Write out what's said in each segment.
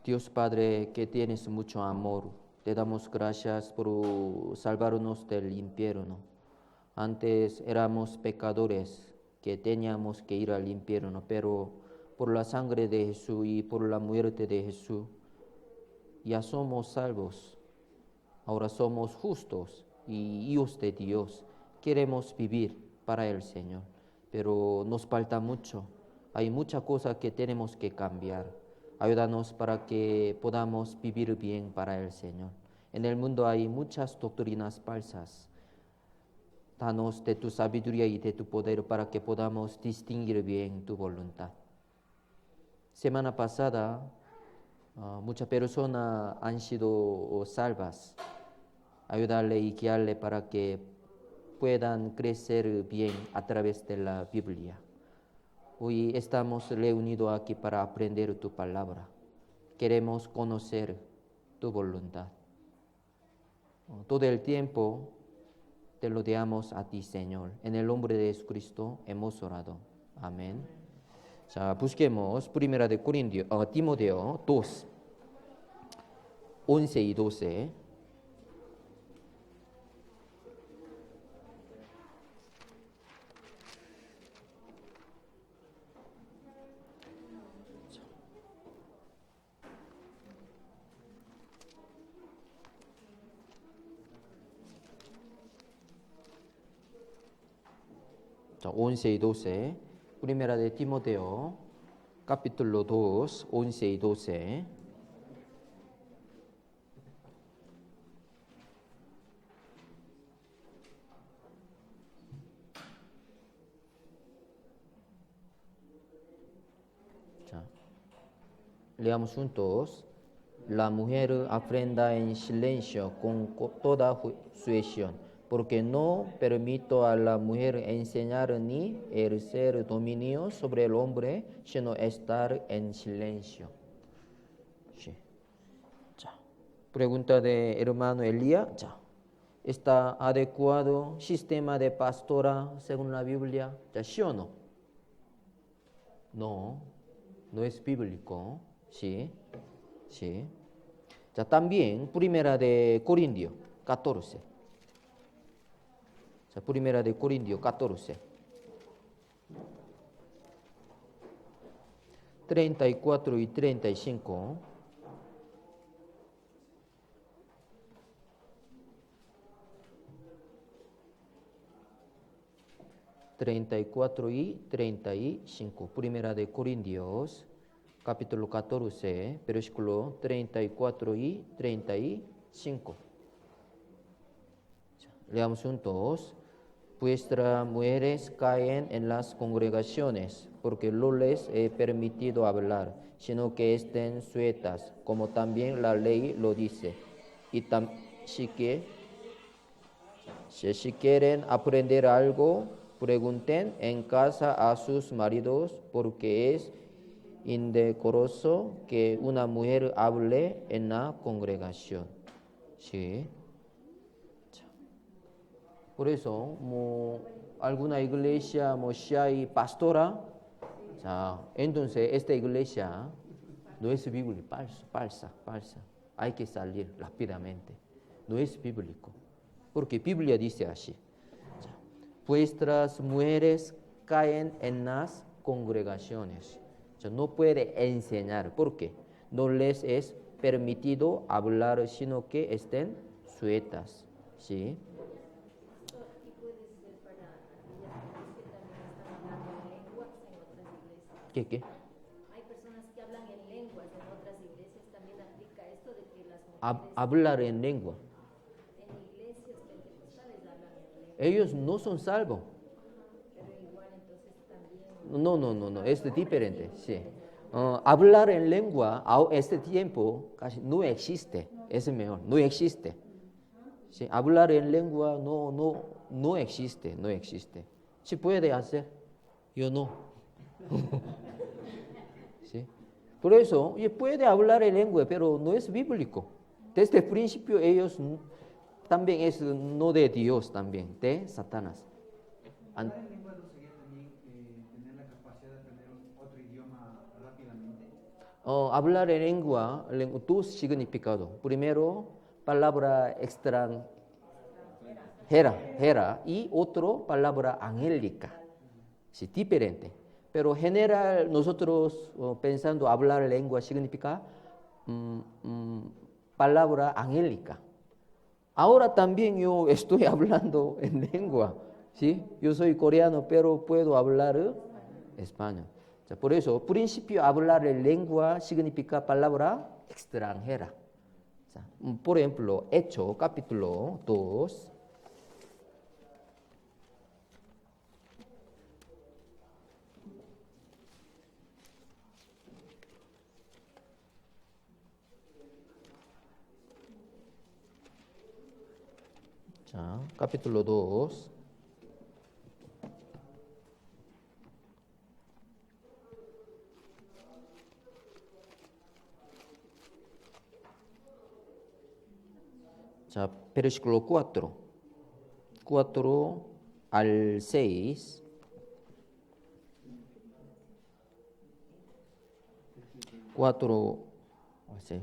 Dios Padre, que tienes mucho amor, te damos gracias por salvarnos del infierno. Antes éramos pecadores que teníamos que ir al infierno, pero por la sangre de Jesús y por la muerte de Jesús, ya somos salvos. Ahora somos justos y hijos de Dios. Queremos vivir para el Señor, pero nos falta mucho. Hay muchas cosas que tenemos que cambiar. Ayúdanos para que podamos vivir bien para el Señor. En el mundo hay muchas doctrinas falsas. Danos de tu sabiduría y de tu poder para que podamos distinguir bien tu voluntad. Semana pasada, muchas personas han sido salvas. Ayudarle y guiarle para que puedan crecer bien a través de la Biblia. Hoy estamos reunidos aquí para aprender tu palabra. Queremos conocer tu voluntad. Todo el tiempo te lo damos a ti, Señor. En el nombre de Jesucristo hemos orado. Amén. 자, busquemos Primera de Corintios, Timoteo 2, 11 y 12. 자, 11 y 12. Primera de Timoteo, capítulo 2, 11 y 12. 자, leamos juntos. La mujer aprenda en silencio con toda sujeción, porque no permito a la mujer enseñar ni ejercer dominio sobre el hombre, sino estar en silencio. Sí. 자, pregunta de hermano Elías. 자, ¿está adecuado sistema de pastora según la Biblia? 자, ¿sí o no? No, no es bíblico. Sí, sí. 자, también Primera de Corintios 14. 자, Primera de Corintios 14. 34 y 35. y 35. Primera de Corintios, capítulo 14, versículo 34 y 35. Leamos juntos. Vuestras mujeres caen en las congregaciones, porque no les he permitido hablar, sino que estén sujetas, como también la ley lo dice. Y si quieren aprender algo, pregunten en casa a sus maridos, porque es indecoroso que una mujer hable en la congregación. Sí. Por eso, alguna iglesia, si hay pastora, entonces esta iglesia no es bíblica, falsa. Hay que salir rápidamente. No es bíblico. Porque Biblia dice así. Vuestras mujeres caen en las congregaciones. No puede enseñar. ¿Por qué? No les es permitido hablar, sino que estén sujetas. ¿Sí? ¿Qué? Hay personas que hablan en lenguas en otras iglesias, también aplica esto de que las mujeres Hablar en lengua. en iglesias pentecostales hablan en lengua. Ellos no son salvos. Pero igual entonces también... No, es diferente, sí. Hablar en lengua a este tiempo casi no existe, es mejor, no existe. Sí, hablar en lengua no existe. ¿Sí puede hacer? Yo no. ¿Sí? Por eso, puede hablar en lengua, pero no es bíblico. Desde el principio ellos también es no de Dios también, de Satanás. ¿Hablar en lengua no sería también tener la capacidad de aprender otro idioma rápidamente? hablar en lengua, dos significados. Primero, palabra extranjera, y otro, palabra angélica. Sí, diferente. Pero general, nosotros pensando hablar lengua significa palabra angélica. Ahora también yo estoy hablando en lengua, ¿sí? Yo soy coreano, pero puedo hablar español. O sea, por eso, principio, hablar en lengua significa palabra extranjera. O sea, por ejemplo, Hechos, capítulo 2. 자, capítulo 2. 자, versículo 4. 4 al 6. 4 al 6.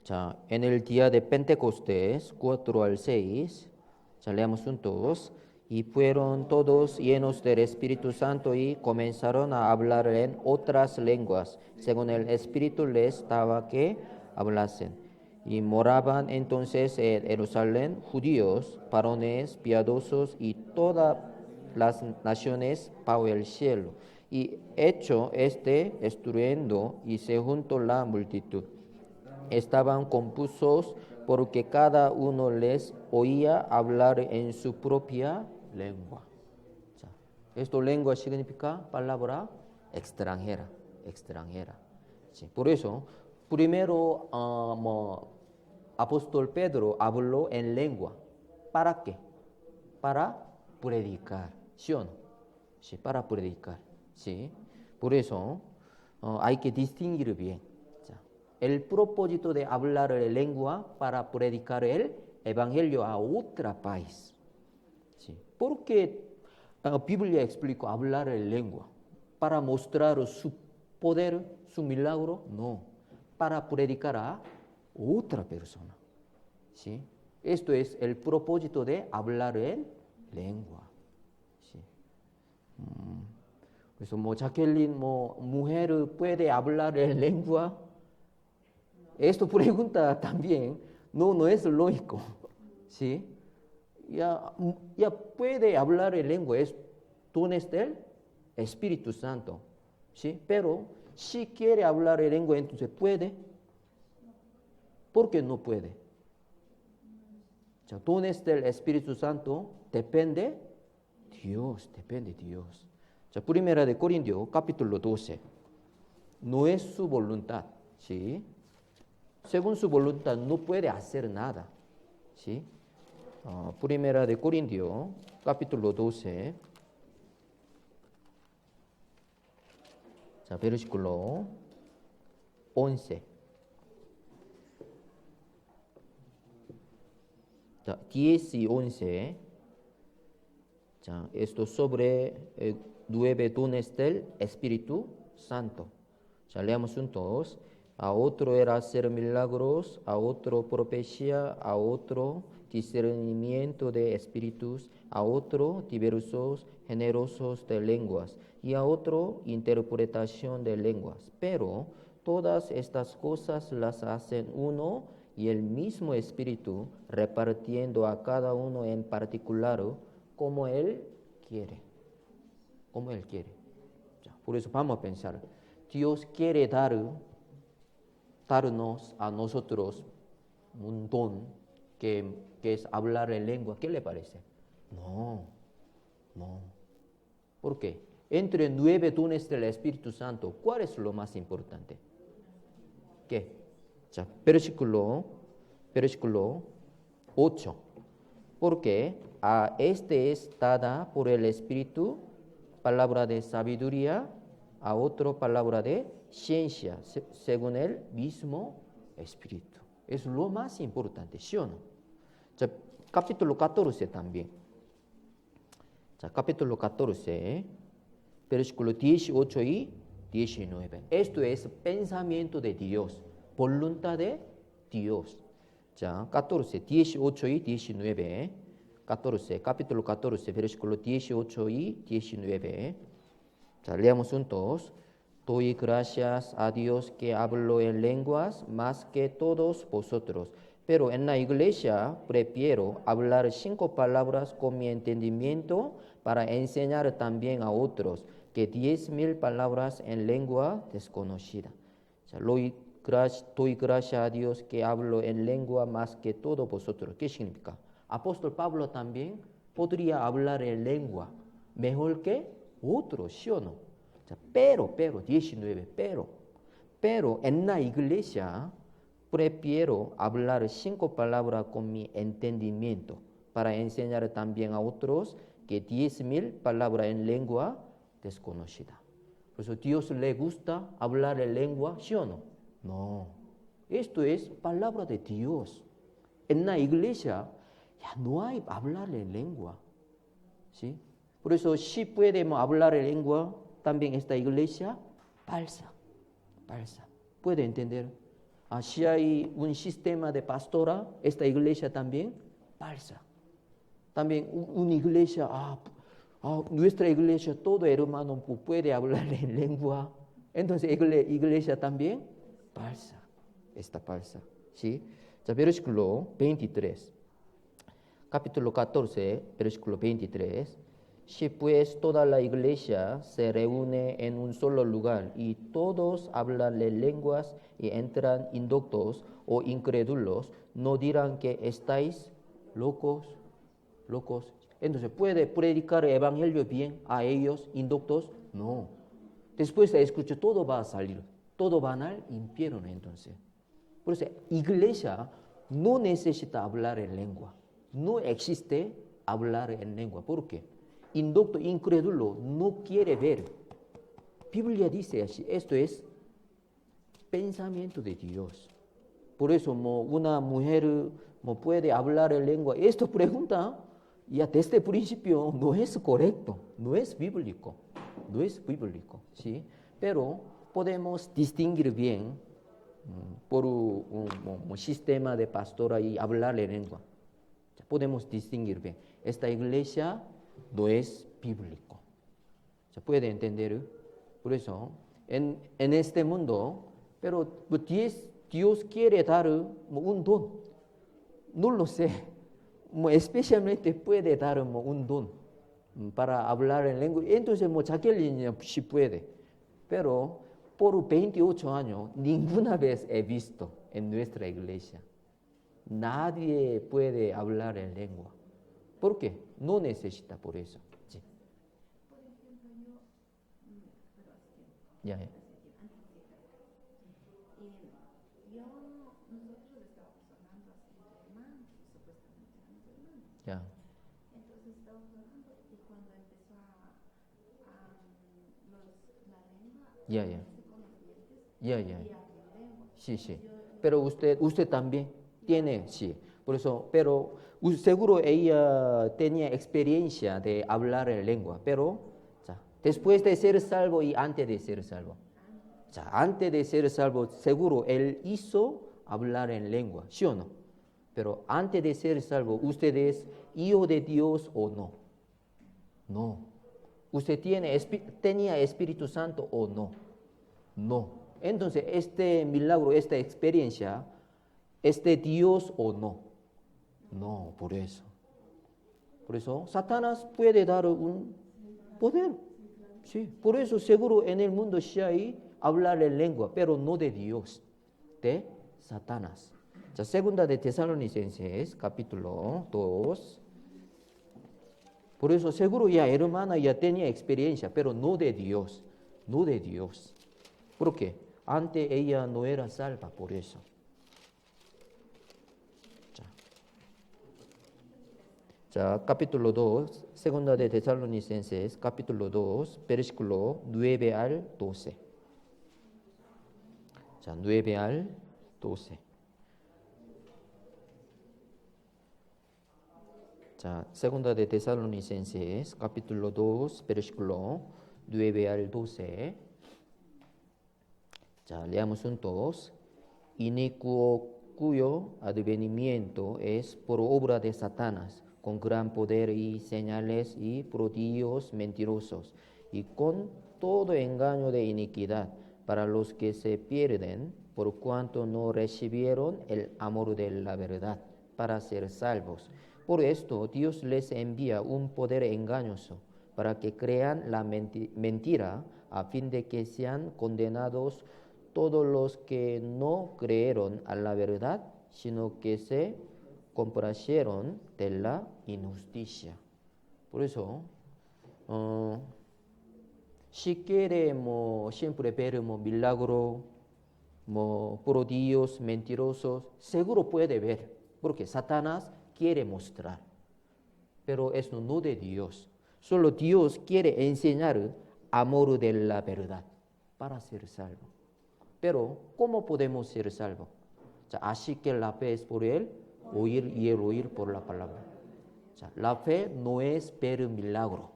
자, en el día de Pentecostés, 4 al 6. 자, leamos juntos. Y fueron todos llenos del Espíritu Santo y comenzaron a hablar en otras lenguas, según el Espíritu les daba que hablasen. Y moraban entonces en Jerusalén judíos, varones piadosos y todas las naciones bajo el cielo. Y hecho este estruendo y se juntó la multitud. Estaban confusos porque cada uno les oía hablar en su propia lengua. 자, esto lengua significa palabra extranjera, extranjera. Sí, por eso, primero apóstol Pedro habló en lengua. ¿Para qué? Para predicar, ¿sí o no? Sí, para predicar, sí. Por eso hay que distinguir bien. El propósito de hablar en lengua para predicar el evangelio a otro país. Sí. ¿Por qué la Biblia explica hablar en lengua? ¿Para mostrar su poder, su milagro? No. Para predicar a otra persona. ¿Sí? Esto es el propósito de hablar en lengua. ¿Sí? 그래서 Jacqueline, mujer puede hablar en lengua. Esto pregunta también, no es lógico, ¿sí? Ya puede hablar en lengua, es dones del Espíritu Santo, ¿sí? Pero si quiere hablar en lengua, entonces puede. ¿Por qué no puede? Dones del Espíritu Santo depende Dios. Primera de Corintios, capítulo 12. No es su voluntad, ¿sí? Según su voluntad no puede hacer nada, ¿sí? Primera de Corintios, capítulo 12. 자, versículo 11. 자, 10 y 11. 자, esto sobre 9 dones del Espíritu Santo. 자, leamos juntos. A otro era hacer milagros, a otro profecía, a otro discernimiento de espíritus, a otro diversos generosos de lenguas y a otro interpretación de lenguas. Pero todas estas cosas las hacen uno y el mismo Espíritu, repartiendo a cada uno en particular como Él quiere. Como Él quiere. Por eso vamos a pensar, Dios quiere darnos a nosotros un don que es hablar en lengua. ¿Qué le parece? No. ¿Por qué? Entre 9 dones del Espíritu Santo, ¿cuál es lo más importante? ¿Qué? 자, versículo 8. Porque a este es dada por el Espíritu palabra de sabiduría, a otro palabra de ciencia, según el mismo Espíritu. Es lo más importante, ¿sí o no? 자, capítulo 14 también. 자, capítulo 14, versículo 18 y 19. Esto es pensamiento de Dios, voluntad de Dios. 자, 14, 18 y 19. 14, capítulo 14, versículo 18 y 19. 자, leamos juntos. Doy gracias a Dios que hablo en lenguas más que todos vosotros. Pero en la iglesia prefiero hablar 5 palabras con mi entendimiento para enseñar también a otros que 10,000 palabras en lengua desconocida. 자, doy gracias a Dios que hablo en lengua más que todos vosotros. ¿Qué significa? Apóstol Pablo también podría hablar en lengua mejor que otros, ¿sí o no? 자, pero, 19, pero en la iglesia prefiero hablar 5 palabras con mi entendimiento para enseñar también a otros que 10,000 palabras en lengua desconocida. Por eso Dios le gusta hablar en lengua, ¿sí o no? No. Esto es palabra de Dios. En la iglesia ya no hay hablar en lengua. ¿Sí? Por eso si podemos hablar en lengua, también esta iglesia falsa. ¿Puede entender? Si hay un sistema de pastora, esta iglesia también falsa. También una iglesia, nuestra iglesia, todo hermano puede hablar en lengua. Entonces, iglesia también falsa. Está falsa. ¿Sí? 자, versículo 23. Capítulo 14, versículo 23. Si pues toda la iglesia se reúne en un solo lugar y todos hablan en lenguas y entran indoctos o incrédulos, no dirán que estáis locos. Entonces, ¿puede predicar el evangelio bien a ellos, indoctos? No. Después de escuchar, todo va a salir. Todo va al infierno entonces. Por eso, iglesia no necesita hablar en lengua. No existe hablar en lengua. ¿Por qué? Indocto, incrédulo, no quiere ver. Biblia dice así, esto es pensamiento de Dios. Por eso una mujer puede hablar en lengua. Esto pregunta, ya desde el principio no es correcto, no es bíblico, ¿sí? Pero podemos distinguir bien por un sistema de pastora y hablar en lengua. Podemos distinguir bien. Esta iglesia no es bíblico. ¿Se puede entender? Por eso, en este mundo, pero Dios quiere dar un don. No lo sé. Especialmente puede dar un don para hablar en lengua. Entonces, Jacqueline sí puede. Pero por 28 años, ninguna vez he visto en nuestra iglesia. Nadie puede hablar en lengua. ¿Por qué? No necesita por eso. Sí. Por ejemplo, Ya. nosotros estábamos hablando así de hermanos, supuestamente éramos hermanos. Ya. Entonces estábamos hablando y cuando empezó la lengua, Ya. con los dientes Ya. y abrió lengua. Sí. Pero usted también tiene, sí. Por eso, pero seguro ella tenía experiencia de hablar en lengua, pero después de ser salvo y antes de ser salvo. Antes de ser salvo, seguro él hizo hablar en lengua, ¿sí o no? Pero antes de ser salvo, ¿usted es hijo de Dios o no? No. ¿Usted tenía Espíritu Santo o no? No. Entonces, este milagro, esta experiencia, ¿es de Dios o no? No, por eso. Por eso, Satanás puede dar un poder. Sí, por eso seguro en el mundo sí hay hablar en lengua, pero no de Dios, de Satanás. Segunda de Tesalonicenses, capítulo 2. Por eso seguro ya hermana ya tenía experiencia, pero no de Dios. ¿Por qué? Antes ella no era salva, por eso. Capítulo 2, segunda de Tesalonicenses, capítulo 2, versículo 9 al 12. 9 al 12. segunda de Tesalonicenses, capítulo 2, versículo 9 al 12. Ya, leamos juntos. Inicuo cuyo advenimiento es por obra de Satanás, con gran poder y señales y prodigios mentirosos, y con todo engaño de iniquidad, para los que se pierden, por cuanto no recibieron el amor de la verdad, para ser salvos. Por esto Dios les envía un poder engañoso, para que crean la mentira, a fin de que sean condenados todos los que no creyeron a la verdad, sino que se complacieron de la injusticia. Por eso, si queremos siempre ver milagro, prodigios mentirosos, seguro puede ver, porque Satanás quiere mostrar, pero eso no de Dios. Solo Dios quiere enseñar amor de la verdad para ser salvo. Pero, ¿cómo podemos ser salvos? Así que la fe es por el oír y el oír por la palabra. La fe no es ver un milagro.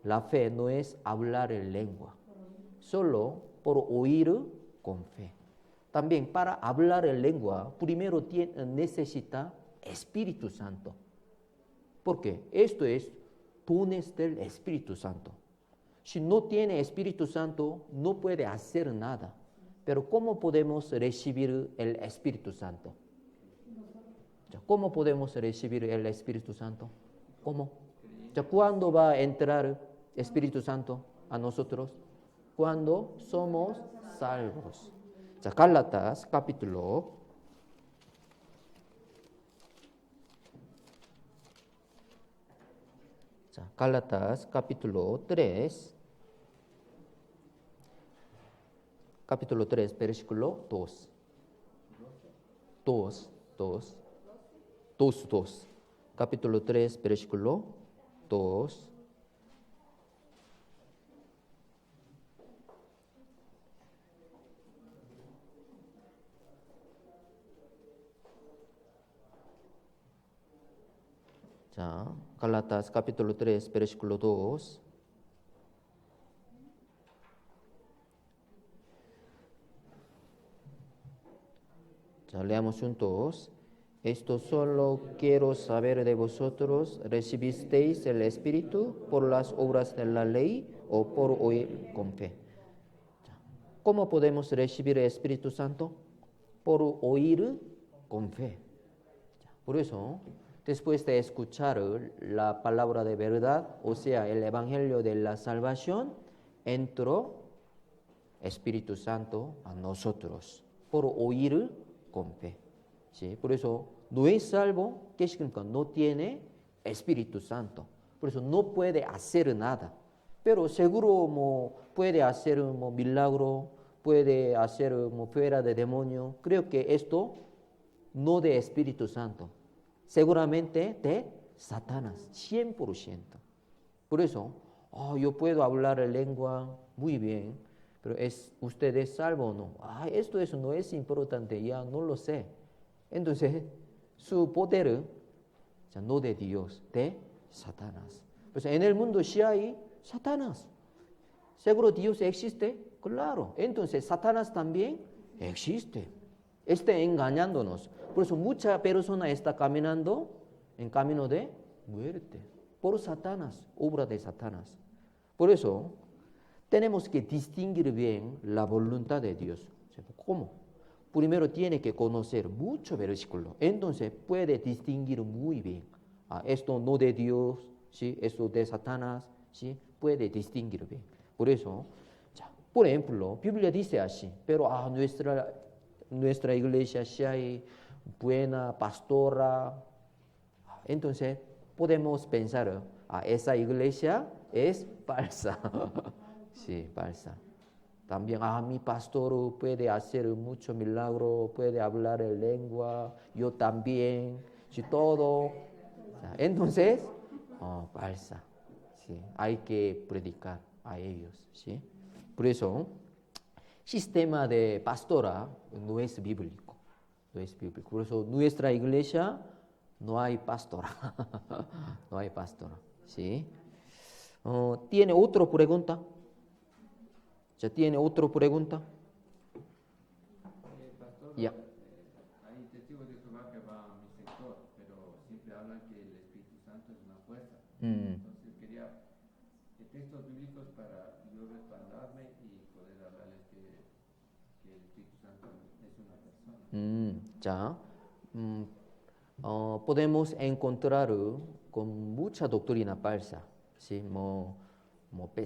La fe no es hablar en lengua. Solo por oír con fe. También para hablar en lengua, primero necesita Espíritu Santo. Porque esto es dones del Espíritu Santo. Si no tiene Espíritu Santo, no puede hacer nada. Pero ¿cómo podemos recibir el Espíritu Santo? ¿Cómo podemos recibir el Espíritu Santo? ¿Cómo? ¿Cuándo va a entrar Espíritu Santo a nosotros? Cuando somos salvos. Gálatas capítulo 3. Capítulo 3, versículo 2. 2. Capítulo 3, versículo 2. 자, 갈라타스 capítulo 3, versículo 2. Leamos juntos. Esto solo quiero saber de vosotros: ¿recibisteis el Espíritu por las obras de la ley o por oír con fe? ¿Cómo podemos recibir el Espíritu Santo? Por oír con fe. Por eso, después de escuchar la palabra de verdad, o sea, el Evangelio de la salvación, entró Espíritu Santo a nosotros por oír con fe. ¿Sí? Por eso no es salvo, ¿qué significa? No tiene Espíritu Santo. Por eso no puede hacer nada. Pero seguro puede hacer un milagro, puede hacer fuera de demonio. Creo que esto no de Espíritu Santo. Seguramente de Satanás, 100%. Por eso, yo puedo hablar lengua muy bien, pero ¿usted es salvo o no? Eso no es importante, ya no lo sé. Entonces, su poder, no de Dios, de Satanás. Pues en el mundo sí hay Satanás. ¿Seguro Dios existe? Claro. Entonces, Satanás también existe. Está engañándonos. Por eso mucha persona está caminando en camino de muerte. Por Satanás, obra de Satanás. Por eso, tenemos que distinguir bien la voluntad de Dios. ¿Cómo? Primero tiene que conocer mucho versículo. Entonces puede distinguir muy bien. Esto no de Dios, ¿sí? Esto de Satanás, ¿sí? Puede distinguir bien. Por eso, por ejemplo, Biblia dice así, pero nuestra iglesia sí hay buena pastora. Entonces podemos pensar, esa iglesia es falsa. Sí, falsa. También, mi pastor puede hacer mucho milagro, puede hablar en lengua, yo también, sí, todo. Entonces, falsa. Sí, hay que predicar a ellos, ¿sí? Por eso, sistema de pastora no es bíblico. No es bíblico. Por eso, nuestra iglesia no hay pastora. No hay pastora, ¿sí? ¿Tiene otra pregunta? ¿Ya tiene otra pregunta? Ya. Hay testigos de Jehová que van a mi sector, pero siempre hablan que el Espíritu Santo es una fuerza. Entonces quería textos bíblicos para yo respaldarme y poder hablarles que el Espíritu Santo es una persona. 자, podemos encontrar con mucha doctrina falsa, ¿sí?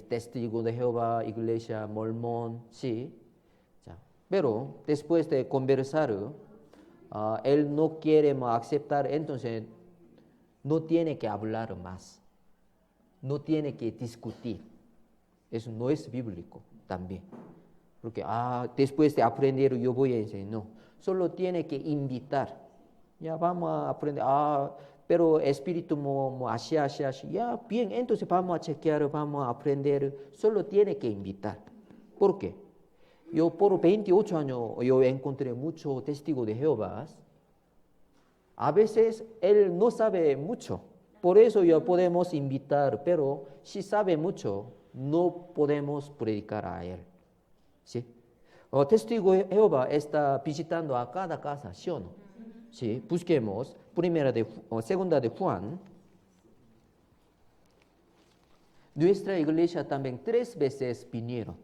Testigo de Jehová, iglesia, mormón, sí. 자, pero después de conversar, él no quiere aceptar, entonces no tiene que hablar más, no tiene que discutir. Eso no es bíblico también. Porque después de aprender yo voy a enseñar. No, solo tiene que invitar. Ya vamos a aprender. Pero espíritu así. Ya, bien, entonces vamos a chequear, vamos a aprender. Solo tiene que invitar. ¿Por qué? Yo por 28 años yo encontré muchos testigos de Jehová. A veces él no sabe mucho. Por eso ya podemos invitar, pero si sabe mucho, no podemos predicar a él. ¿Sí? Testigo de Jehová está visitando a cada casa, ¿sí o no? Sí, busquemos segunda de Juan. Nuestra iglesia también 3 veces vinieron.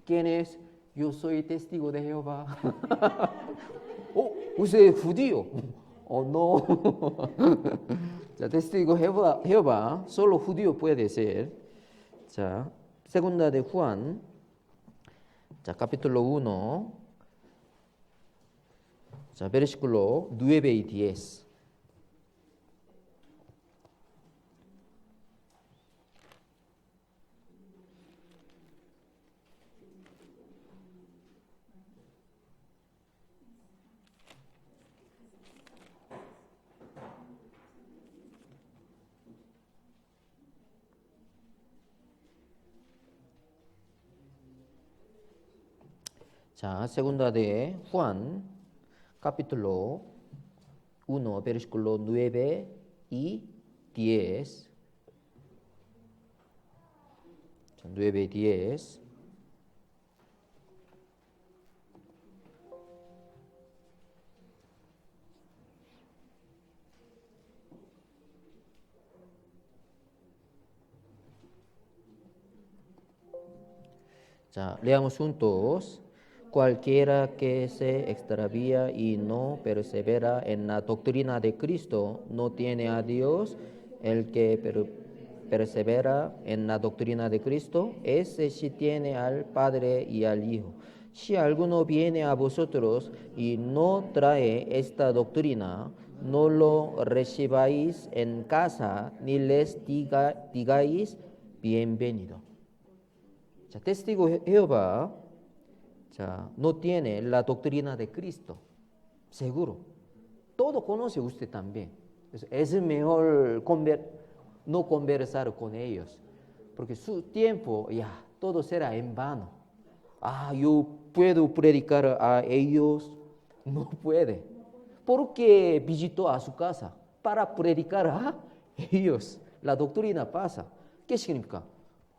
¿Quién es? Yo soy testigo de Jehová. ¿Usted es judío? No. 자, testigo de Jehová, solo judío puede ser. 자, segunda de Juan. 자, capítulo 1. 자, versículo 9 y 10. 자, segunda de Juan, capítulo 1, versículo 9 y 10. 자, 9 y 10. 자, leamos juntos. Cualquiera que se extravía y no persevera en la doctrina de Cristo no tiene a Dios. El que persevera en la doctrina de Cristo, ese sí tiene al Padre y al Hijo. Si alguno viene a vosotros y no trae esta doctrina, no lo recibáis en casa ni les digáis bienvenido. 자, testigo Jehová no tiene la doctrina de Cristo, seguro. Todo conoce usted también. Es mejor no conversar con ellos, porque su tiempo ya todo será en vano. Yo puedo predicar a ellos, no puede. Porque visitó a su casa para predicar a ellos. La doctrina pasa. ¿Qué significa?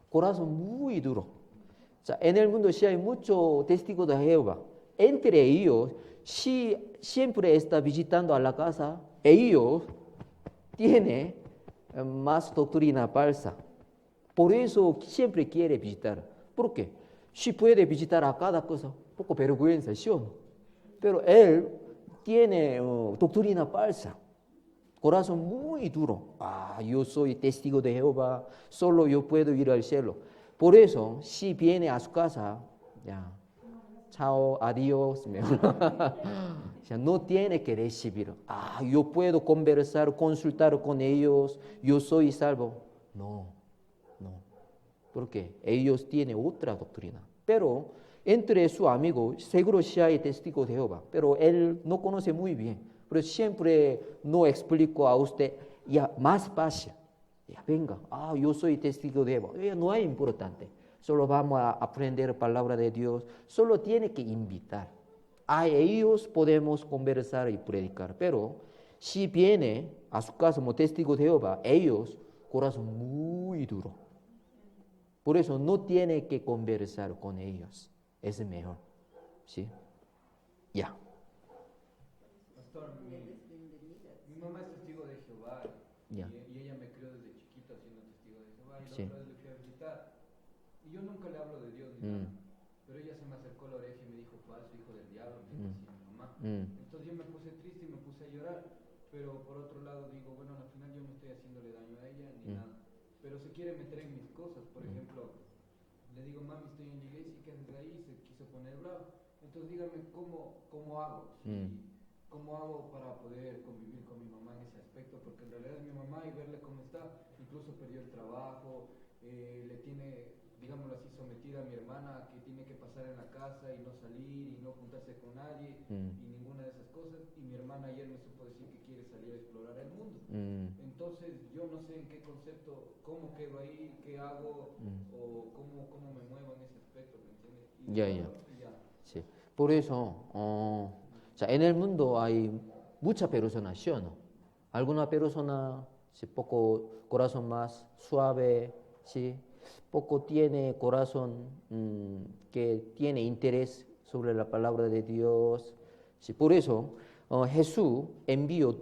Corazón muy duro. En el mundo sí hay muchos testigos de Jehová. Entre ellos, si siempre está visitando a la casa, ellos tienen más doctrina falsa. Por eso siempre quiere visitar. ¿Por qué? Si puede visitar a cada cosa, poco vergüenza, ¿sí o no? Pero él tiene doctrina falsa. Corazón muy duro. Yo soy testigo de Jehová, solo yo puedo ir al cielo. Por eso, si viene a su casa, ya, chao, adiós. No tiene que recibir. Yo puedo conversar, consultar con ellos, yo soy salvo. No. Porque ellos tienen otra doctrina. Pero entre su amigo, seguro sí hay testigo de Jehová, pero él no conoce muy bien. Pero siempre no explico a usted, ya más fácil. Ya venga, yo soy testigo de Jehová. No es importante. Solo vamos a aprender palabra de Dios. Solo tiene que invitar. A ellos podemos conversar y predicar. Pero si viene a su casa como testigo de Jehová, ellos, corazón muy duro. Por eso no tiene que conversar con ellos. Es mejor. ¿Sí? Ya. Pastor, mi mamá es testigo de Jehová Ya. y ella me crió desde chiquito siendo testigo de Jehová y la Sí. otra vez le fui a visitar y yo nunca le hablo de Dios ni Mm. nada, pero ella se me acercó a la oreja y me dijo falso, hijo del diablo, me dijo así mi mamá. Entonces yo me puse triste y me puse a llorar, pero por otro lado digo, bueno, al final yo no estoy haciéndole daño a ella ni nada, pero se quiere meter en mis cosas. Por ejemplo, le digo, mami, estoy en la iglesia, ¿qué haces ahí? Se quiso poner bravo. Entonces dígame cómo hago, cómo hago para poder convivir con mi mamá en ese aspecto, porque en realidad es mi mamá y verle cómo está, incluso perdió el trabajo, le tiene, digámoslo así, sometida a mi hermana, que tiene que pasar en la casa y no salir y no juntarse con nadie y ninguna de esas cosas, y mi hermana ayer me supo decir que quiere salir a explorar el mundo. Entonces yo no sé en qué concepto, cómo quedo ahí, qué hago, o cómo me muevo en ese aspecto, ¿me entiendes? Ya. Sí. Por eso, en el mundo hay muchas personas, ¿sí o no? Alguna persona, sí, poco corazón más suave, sí, poco tiene corazón que tiene interés sobre la palabra de Dios. Sí, por eso Jesús envió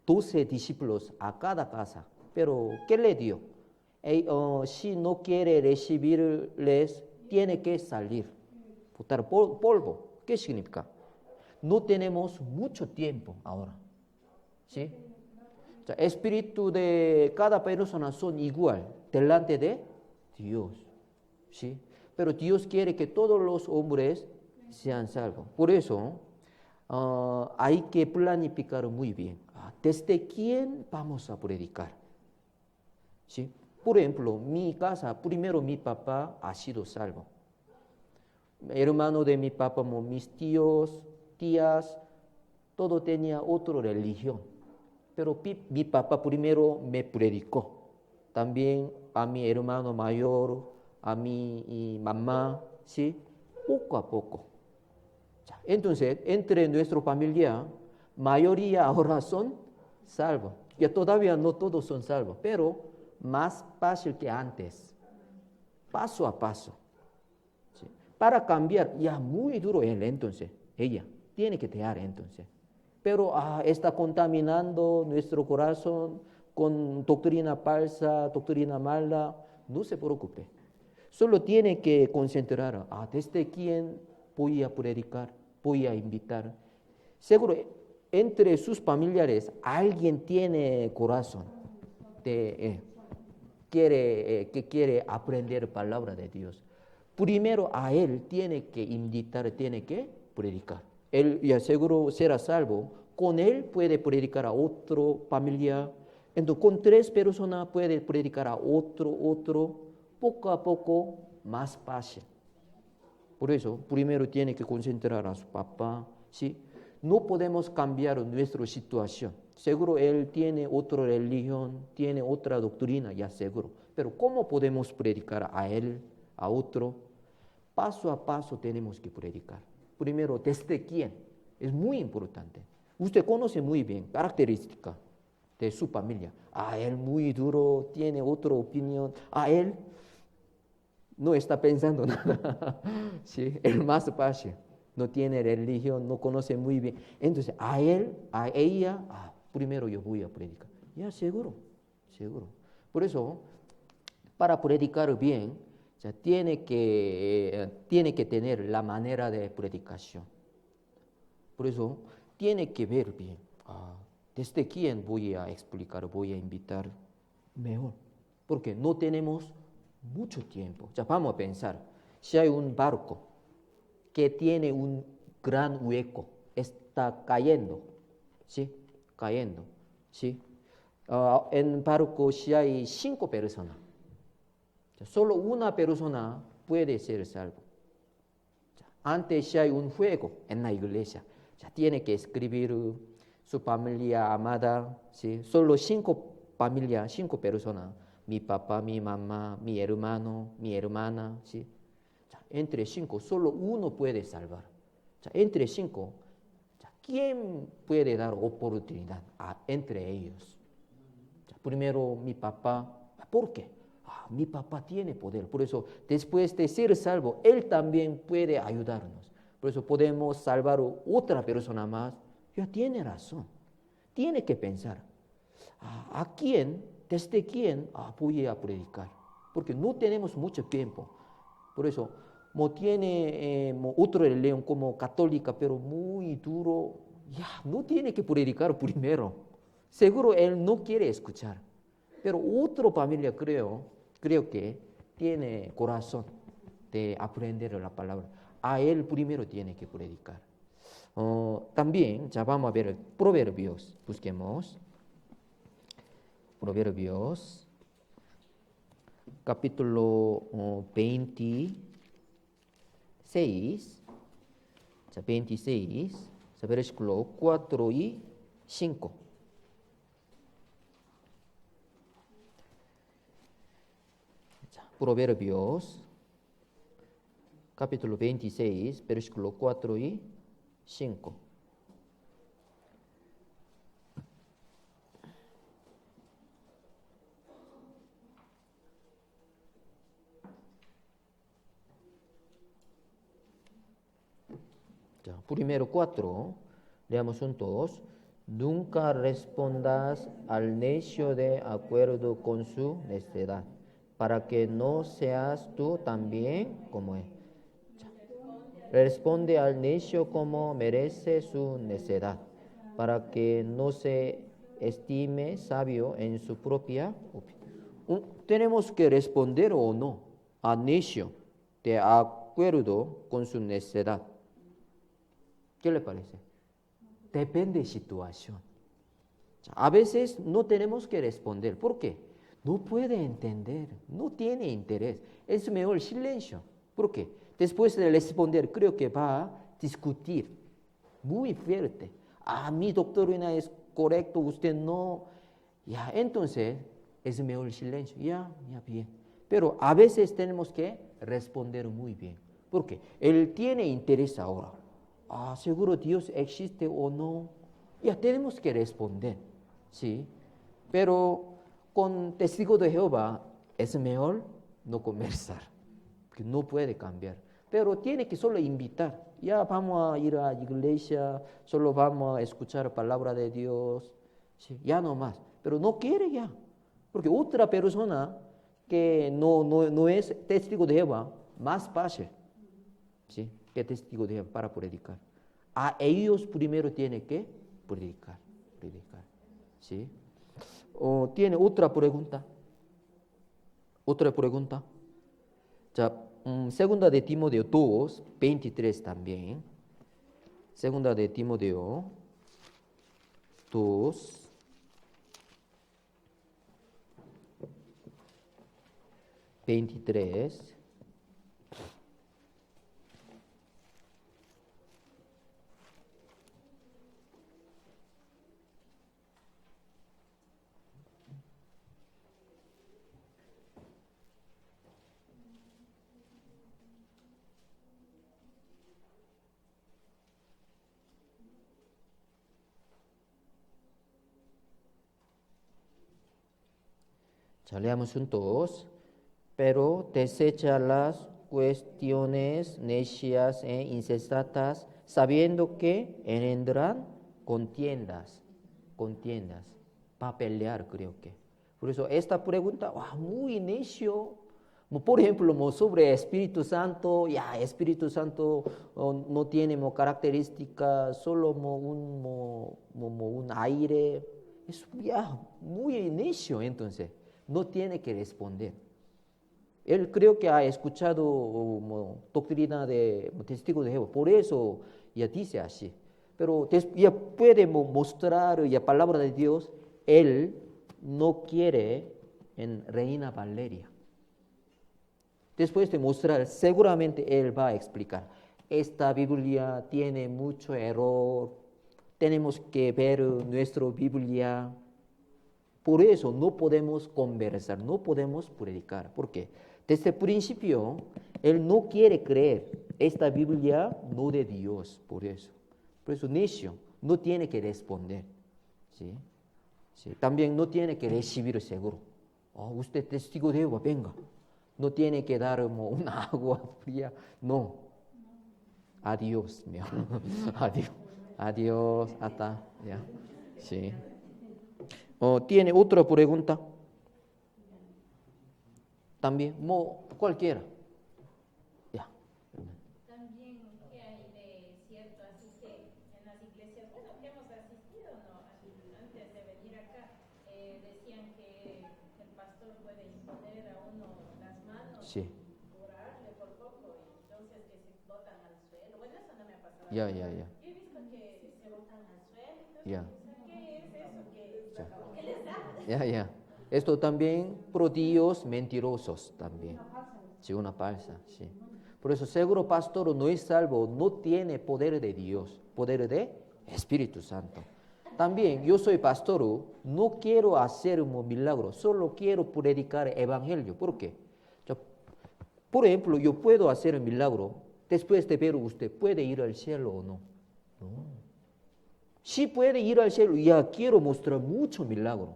12 discípulos a cada casa, pero ¿qué le dio? Si no quiere recibirles, tiene que salir, botar polvo. ¿Qué significa? No tenemos mucho tiempo ahora, ¿sí? Espíritu de cada persona son igual delante de Dios, ¿sí? Pero Dios quiere que todos los hombres sean salvos. Por eso hay que planificar muy bien. ¿Desde quién vamos a predicar? ¿Sí? Por ejemplo, mi casa, primero mi papá ha sido salvo. Hermano de mi papá, mis tíos, tías, todo tenía otra religión. Pero mi papá primero me predicó. También a mi hermano mayor, a mi mamá, ¿sí? Poco a poco. Entonces, entre nuestra familia, mayoría ahora son salvos. Ya todavía no todos son salvos, pero más fácil que antes. Paso a paso. ¿Sí? Para cambiar, ya muy duro él entonces. Ella tiene que dejar entonces. Pero está contaminando nuestro corazón con doctrina falsa, doctrina mala. No se preocupe. Solo tiene que concentrar. ¿Desde quién voy a predicar? Voy a invitar. Seguro, entre sus familiares, alguien tiene corazón que quiere aprender palabra de Dios. Primero a él tiene que invitar, tiene que predicar. Él ya seguro será salvo. Con él puede predicar a otro familia. Entonces, con 3 personas puede predicar a otro. Poco a poco, más fácil. Por eso, primero tiene que concentrar a su papá, ¿sí? No podemos cambiar nuestra situación. Seguro él tiene otra religión, tiene otra doctrina, ya seguro. Pero ¿cómo podemos predicar a él, a otro? Paso a paso tenemos que predicar. Primero, ¿desde quién? Es muy importante. Usted conoce muy bien características de su familia. Él muy duro, tiene otra opinión. Él no está pensando nada. ¿Sí? El más fácil. No tiene religión, no conoce muy bien. Entonces, a él, a ella, primero yo voy a predicar. Ya, seguro. Por eso, para predicar bien, tiene que tener la manera de predicación. Por eso, tiene que ver bien. ¿Desde quién voy a explicar, voy a invitar? Mejor. Porque no tenemos mucho tiempo. Vamos a pensar. Si hay un barco que tiene un gran hueco, está cayendo, ¿sí? Cayendo, ¿sí? En barco si hay 5 personas, solo una persona puede ser salvo. Antes si hay un fuego en la iglesia, tiene que escribir su familia amada, ¿sí? Solo 5 familias, 5 personas, mi papá, mi mamá, mi hermano, mi hermana, ¿sí? Entre 5, solo uno puede salvar. Entre 5, ¿quién puede dar oportunidad entre ellos? Primero mi papá. ¿Por qué? Mi papá tiene poder. Por eso, después de ser salvo, él también puede ayudarnos. Por eso podemos salvar a otra persona más. Ya tiene razón. Tiene que pensar, ¿a quién, desde quién voy a predicar? Porque no tenemos mucho tiempo. Por eso, tiene otro religión como católica, pero muy duro, ya no tiene que predicar primero. Seguro él no quiere escuchar. Pero otra familia creo que tiene corazón de aprender la palabra. A él primero tiene que predicar. También, ya vamos a ver Proverbios. Busquemos. Proverbios, capítulo 26. Ya, 26, versículo 4 y 5. Proverbios, capítulo 26, versículo 4 y 5. Primero 4, leamos juntos. Nunca respondas al necio de acuerdo con su necedad, para que no seas tú también como él. Responde al necio como merece su necedad, para que no se estime sabio en su propia opinión. Tenemos que responder o no al necio de acuerdo con su necedad. ¿Qué le parece? Depende de la situación. A veces no tenemos que responder. ¿Por qué? No puede entender, no tiene interés. Es mejor silencio. ¿Por qué? Después de responder, creo que va a discutir muy fuerte. Mi doctrina es correcto, usted no. Ya, entonces es mejor silencio. Ya, bien. Pero a veces tenemos que responder muy bien. ¿Por qué? Él tiene interés ahora. Seguro Dios existe o no. Ya tenemos que responder, ¿sí? Pero con testigo de Jehová es mejor no conversar, porque no puede cambiar. Pero tiene que solo invitar. Ya vamos a ir a la iglesia, solo vamos a escuchar la palabra de Dios, ¿sí? Ya no más. Pero no quiere ya, porque otra persona que no es testigo de Jehová, más fácil, ¿sí? Que testigo de Jehová para predicar. A ellos primero tiene que predicar, ¿sí? ¿Tiene otra pregunta? ¿Otra pregunta? Ya, segunda de Timoteo 2, 23 también. Segunda de Timoteo 2, 23. Ya leamos juntos. Pero desecha las cuestiones necias e insensatas, sabiendo que engendran contiendas. Va a pelear, creo que. Por eso esta pregunta, muy necio. Por ejemplo, sobre Espíritu Santo, Espíritu Santo no tiene características, solo un aire. Es muy necio, entonces. No tiene que responder. Él creo que ha escuchado doctrina de testigo de Jehová, por eso ya dice así. Pero ya puede mostrar la palabra de Dios, él no quiere en Reina Valeria. Después de mostrar, seguramente él va a explicar, esta Biblia tiene mucho error, tenemos que ver nuestra Biblia. Por eso no podemos conversar, no podemos predicar. ¿Por qué? Desde el principio, él no quiere creer esta Biblia no de Dios, por eso. Por eso necio no tiene que responder. ¿Sí? También no tiene que recibir seguro. Usted testigo de Jehová, venga. No tiene que dar una agua fría, no. adiós, mío. Adiós, adiós, hasta, ya. Sí. ¿Tiene otra pregunta? También, cualquiera. Ya. También, ¿qué hay de cierto? Así que en las iglesias, bueno, que hemos asistido, ¿no? Antes de venir acá, decían que el pastor puede imponer a uno las manos Sí. y curarle por poco, y entonces que se botan al suelo. Bueno, eso no me ha pasado. Ya. Yo he visto que se botan al suelo, entonces, Ya. ¿qué es eso? Ya. ¿Qué les da? Ya. Esto también, prodigios mentirosos también. Sí, una falsa, sí. Por eso, seguro pastor no es salvo, no tiene poder de Dios, poder de Espíritu Santo. También, yo soy pastor, no quiero hacer un milagro, solo quiero predicar evangelio. ¿Por qué? Por ejemplo, yo puedo hacer un milagro, después de ver usted, ¿puede ir al cielo o no? No. Si puede ir al cielo, ya quiero mostrar mucho milagro.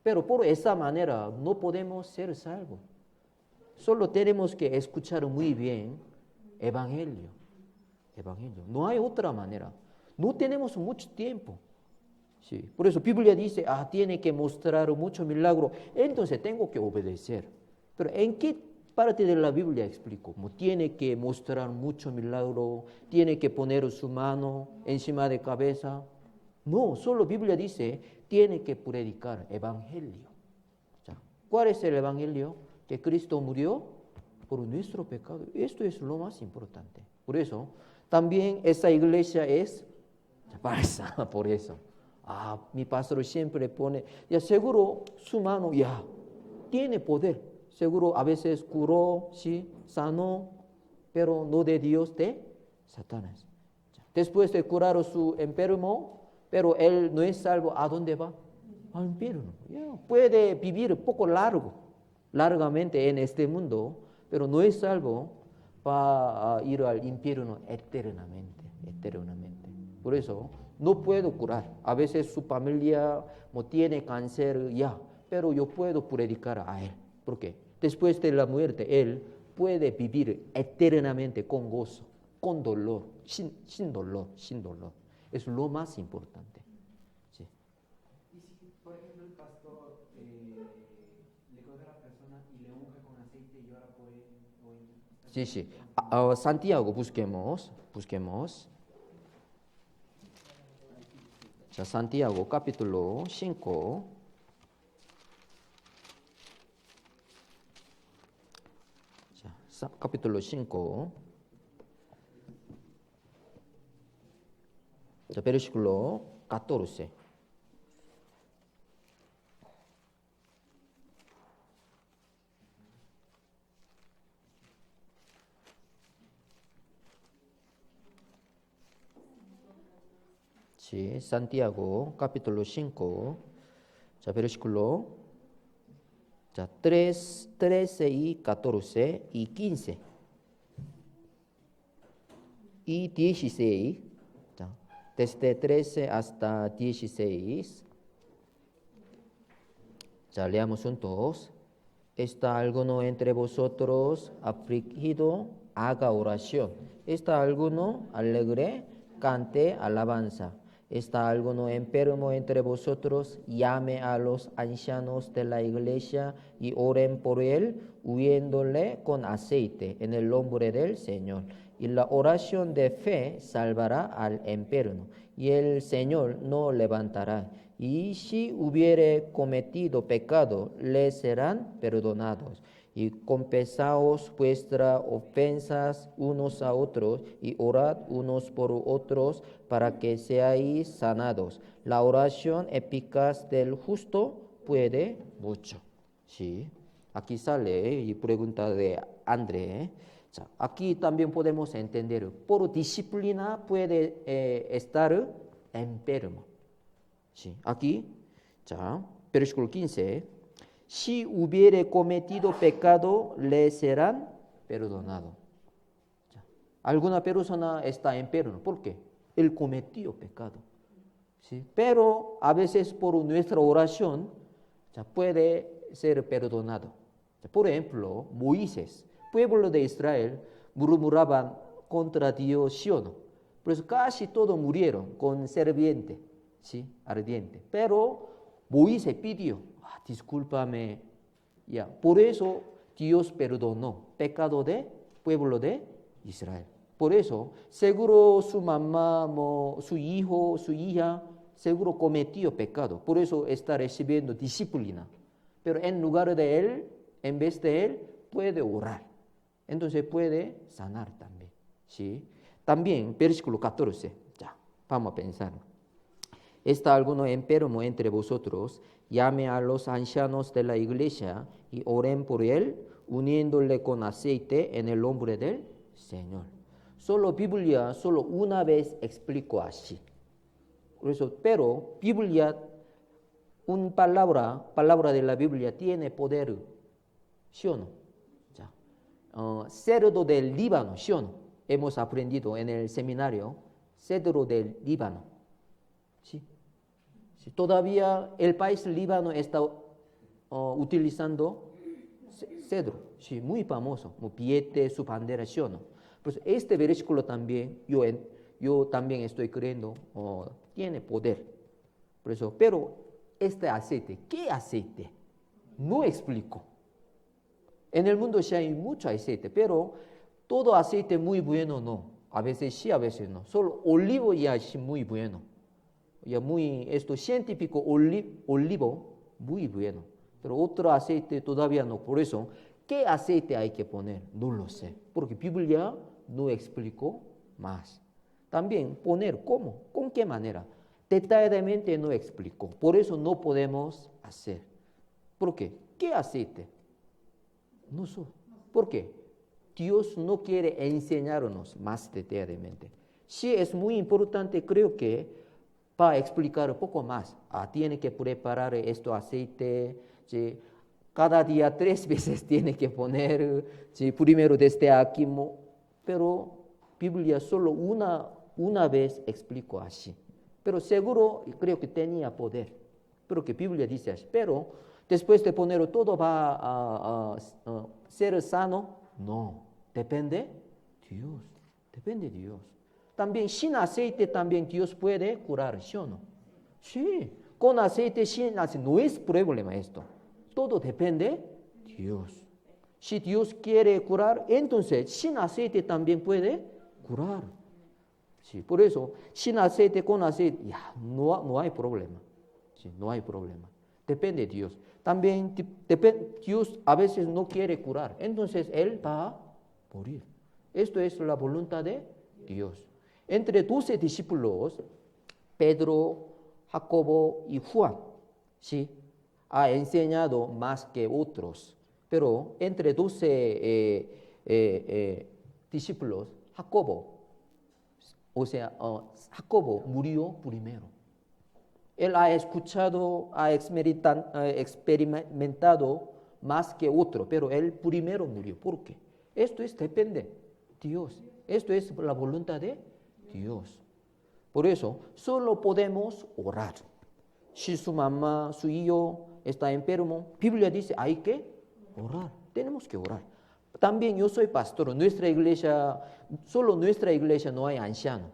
Pero por esa manera no podemos ser salvos. Solo tenemos que escuchar muy bien evangelio. Evangelio. No hay otra manera. No tenemos mucho tiempo. Sí. Por eso Biblia dice, tiene que mostrar mucho milagro. Entonces tengo que obedecer. Pero ¿en qué parte de la Biblia explico? Tiene que mostrar mucho milagro, tiene que poner su mano encima de cabeza. No, solo Biblia dice, tiene que predicar evangelio. ¿Cuál es el evangelio? Que Cristo murió por nuestro pecado. Esto es lo más importante. Por eso, también esa iglesia es falsa, por eso. Mi pastor siempre pone, ya seguro su mano ya tiene poder. Seguro a veces curó, sí, sanó, pero no de Dios, de Satanás. Después de curar a su enfermo, pero él no es salvo, ¿a dónde va? Al infierno. Puede vivir poco largamente en este mundo, pero no es salvo, va a ir al infierno eternamente. Por eso no puedo curar. A veces su familia no tiene cáncer ya, pero yo puedo predicar a él. ¿Por qué? Después de la muerte, él puede vivir eternamente con gozo, con dolor, sin dolor. Es lo más importante. Sí. Y si, por ejemplo, el pastor le coge a la persona y le unge con aceite y ora por él. Sí. Santiago, busquemos. Santiago, capítulo 5. Capítulo 5. Versículo 14. Sí, Santiago, capítulo 5, versículo 13 y 14 y 15 y 16. Desde 13 hasta 16. Leamos juntos. ¿Está alguno entre vosotros afligido? Haga oración. ¿Está alguno alegre? Cante alabanza. ¿Está alguno enfermo entre vosotros? Llame a los ancianos de la iglesia y oren por él, ungiéndole con aceite en el nombre del Señor. Y la oración de fe salvará al enfermo, y el Señor no levantará. Y si hubiere cometido pecado, le serán perdonados. Y confesaos vuestras ofensas unos a otros, y orad unos por otros, para que seáis sanados. La oración eficaz del justo puede mucho. Sí. Aquí sale y pregunta de André. Aquí también podemos entender, por disciplina puede estar enfermo. Sí. Aquí, versículo 15, si hubiere cometido pecado, le serán perdonados. Alguna persona está enfermo, ¿por qué? Él cometió pecado. ¿Sí? Pero a veces por nuestra oración puede ser perdonado. Por ejemplo, Moisés, pueblo de Israel, murmuraban contra Dios, ¿sí o no? Por eso casi todos murieron con serpiente, ¿sí? Ardiente. Pero Moisés pidió, discúlpame. Ya, por eso Dios perdonó pecado del pueblo de Israel. Por eso, seguro su mamá, su hijo, su hija, seguro cometió pecado. Por eso está recibiendo disciplina. Pero en lugar de él, en vez de él, puede orar. Entonces puede sanar también. ¿Sí? También, versículo 14. Ya, vamos a pensar. ¿Está alguno enfermo entre vosotros? Llame a los ancianos de la iglesia y oren por él, uniéndole con aceite en el nombre del Señor. Solo Biblia, solo una vez explico así. Por eso, pero Biblia, una palabra de la Biblia tiene poder, ¿sí o no? Ya. Cedro del Líbano, ¿sí o no? Hemos aprendido en el seminario, cedro del Líbano. ¿Sí? Sí, todavía el país Líbano está utilizando cedro, sí, muy famoso, como billete, su bandera, ¿sí o no? Pues este versículo también, yo también estoy creyendo, tiene poder. Por eso, pero este aceite, ¿qué aceite? No explico. En el mundo sí hay mucho aceite, pero todo aceite muy bueno no. A veces sí, a veces no. Solo olivo ya es muy bueno. Ya muy, esto científico, olivo, muy bueno. Pero otro aceite todavía no. Por eso, ¿qué aceite hay que poner? No lo sé. Porque Biblia no explicó más. También poner cómo, con qué manera. Detalladamente no explicó. Por eso no podemos hacer. ¿Por qué? ¿Qué aceite? No sé. ¿Por qué? Dios no quiere enseñarnos más detalladamente. Sí es muy importante, creo que para explicar un poco más, tiene que preparar este aceite, ¿sí? Cada día 3 veces tiene que poner, ¿sí? Primero desde aquí, pero Biblia solo una vez explicó así. Pero seguro creo que tenía poder, pero que Biblia dice así. Pero después de ponerlo todo va a ser sano, no, depende de Dios, depende de Dios. También sin aceite también Dios puede curar, ¿sí o no? Sí, con aceite, sin aceite, no es problema esto. Todo depende de Dios. Si Dios quiere curar, entonces sin aceite también puede curar. Sí, por eso, sin aceite, con aceite, ya, no hay problema. Sí, no hay problema. Depende de Dios. También Dios a veces no quiere curar, entonces Él va a morir. Esto es la voluntad de Dios. Entre 12 discípulos, Pedro, Jacobo y Juan, ¿sí? Ha enseñado más que otros. Pero entre 12 discípulos, Jacobo murió primero. Él ha escuchado, ha experimentado más que otro, pero él primero murió. ¿Por qué? Esto depende de Dios. Esto es la voluntad de Dios. Por eso, solo podemos orar. Si su mamá, su hijo está enfermo, Biblia dice, hay que orar. Tenemos que orar. También yo soy pastor. Solo nuestra iglesia no hay anciano.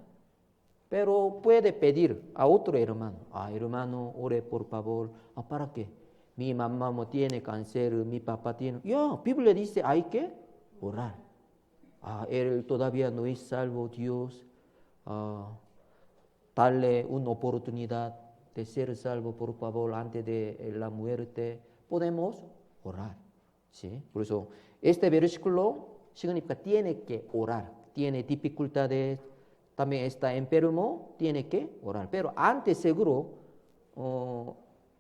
Pero puede pedir a otro hermano. Hermano, ore por favor. ¿Para qué? Mi mamá no tiene cáncer, mi papá tiene. Biblia dice, hay que orar. Él todavía no es salvo, Dios. Darle una oportunidad de ser salvo, por favor, antes de la muerte. Podemos orar. ¿Sí? Por eso, este versículo significa tiene que orar. Tiene dificultades, también está enfermo, tiene que orar. Pero antes seguro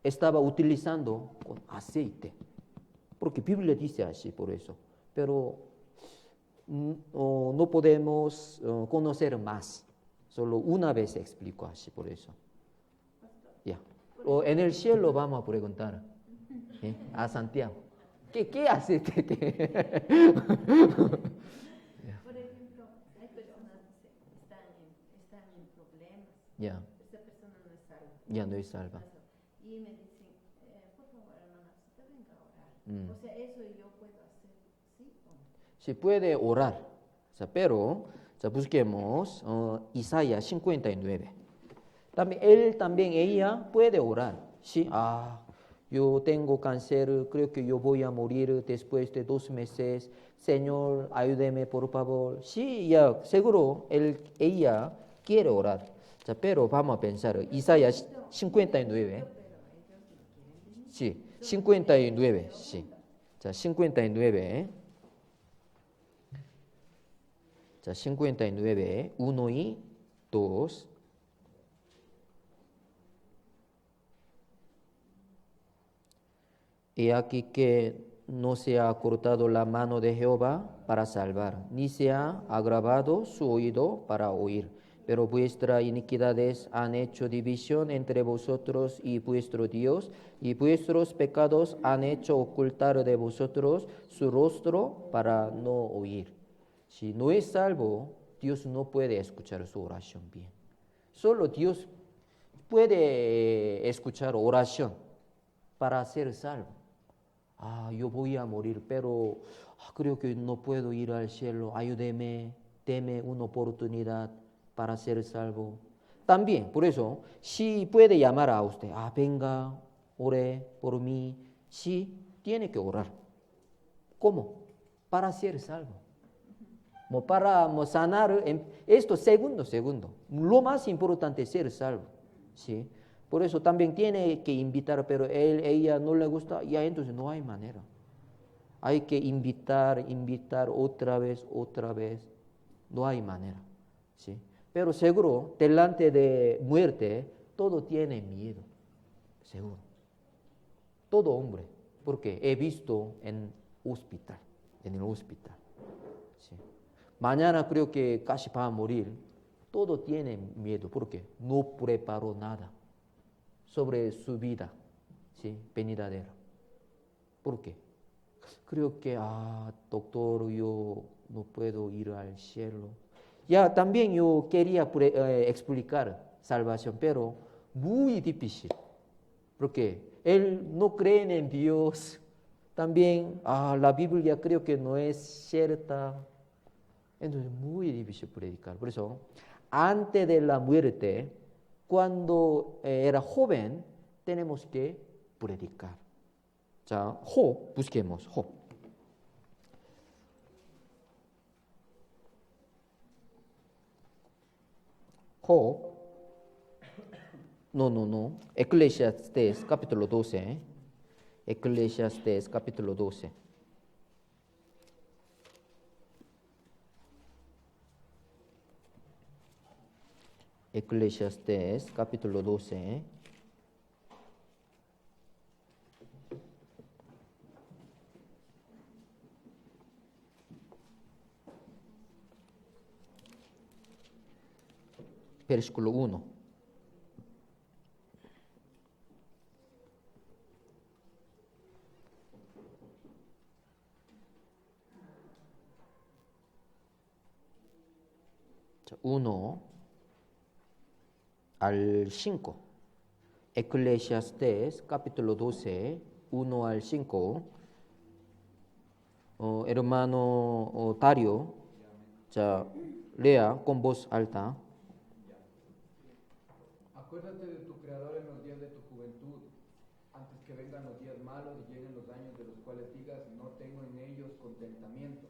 estaba utilizando con aceite. Porque Biblia dice así, por eso. Pero no podemos conocer más. Solo una vez explico así, por eso. Ya. En el cielo vamos a preguntar a Santiago. ¿Qué aceite? Por ejemplo, hay personas que están en problemas. Ya. Esta persona no es salva. Ya no es salva. Y me dicen, por favor, hermana, usted venga a orar. Mm. O sea, eso yo puedo hacer, ¿sí o no? Se puede orar, pero 자, busquemos Isaías 59. También ella puede orar. Sí, yo tengo cáncer, creo que yo voy a morir después de 2 meses. Señor, ayúdeme por favor. Sí, ya, seguro ella quiere orar. 자, pero vamos a pensar, Isaías 59. Sí, 59, sí. 자, 59. 자, 59, 1 y 2. He aquí que no se ha cortado la mano de Jehová para salvar, ni se ha agravado su oído para oír. Pero vuestras iniquidades han hecho división entre vosotros y vuestro Dios, y vuestros pecados han hecho ocultar de vosotros su rostro para no oír. Si no es salvo, Dios no puede escuchar su oración bien. Solo Dios puede escuchar oración para ser salvo. Yo voy a morir, pero creo que no puedo ir al cielo. Ayúdeme, deme una oportunidad para ser salvo. También, por eso, si puede llamar a usted, venga, ore por mí. Sí, tiene que orar. ¿Cómo? Para ser salvo. Para sanar, esto segundo. Lo más importante es ser salvo. ¿Sí? Por eso también tiene que invitar, pero ella no le gusta, ya entonces no hay manera. Hay que invitar otra vez. No hay manera. ¿Sí? Pero seguro, delante de muerte, todo tiene miedo. Seguro. Todo hombre. Porque he visto en el hospital. ¿Sí? Mañana creo que casi va a morir. Todo tiene miedo porque no preparó nada sobre su vida, ¿sí? Venidadera. ¿Por qué? Creo que, doctor, yo no puedo ir al cielo. Ya también yo quería explicar salvación, pero muy difícil. Porque él no cree en Dios. También la Biblia creo que no es cierta. Entonces muy difícil predicar. Por eso, antes de la muerte, cuando era joven, tenemos que predicar. 자, busquemos Job. Job. No. Eclesiastés, capítulo 12. Eclesiastés, capítulo 12. Eclesiastés, capítulo 12. Versículo 1. 자, 1 al 5. Eclesiastés, capítulo 12, 1 al 5. Hermano Dario, 자, lea con voz alta. Acuérdate de tu Creador en los días de tu juventud, antes que vengan los días malos y lleguen los años de los cuales digas, no tengo en ellos contentamiento.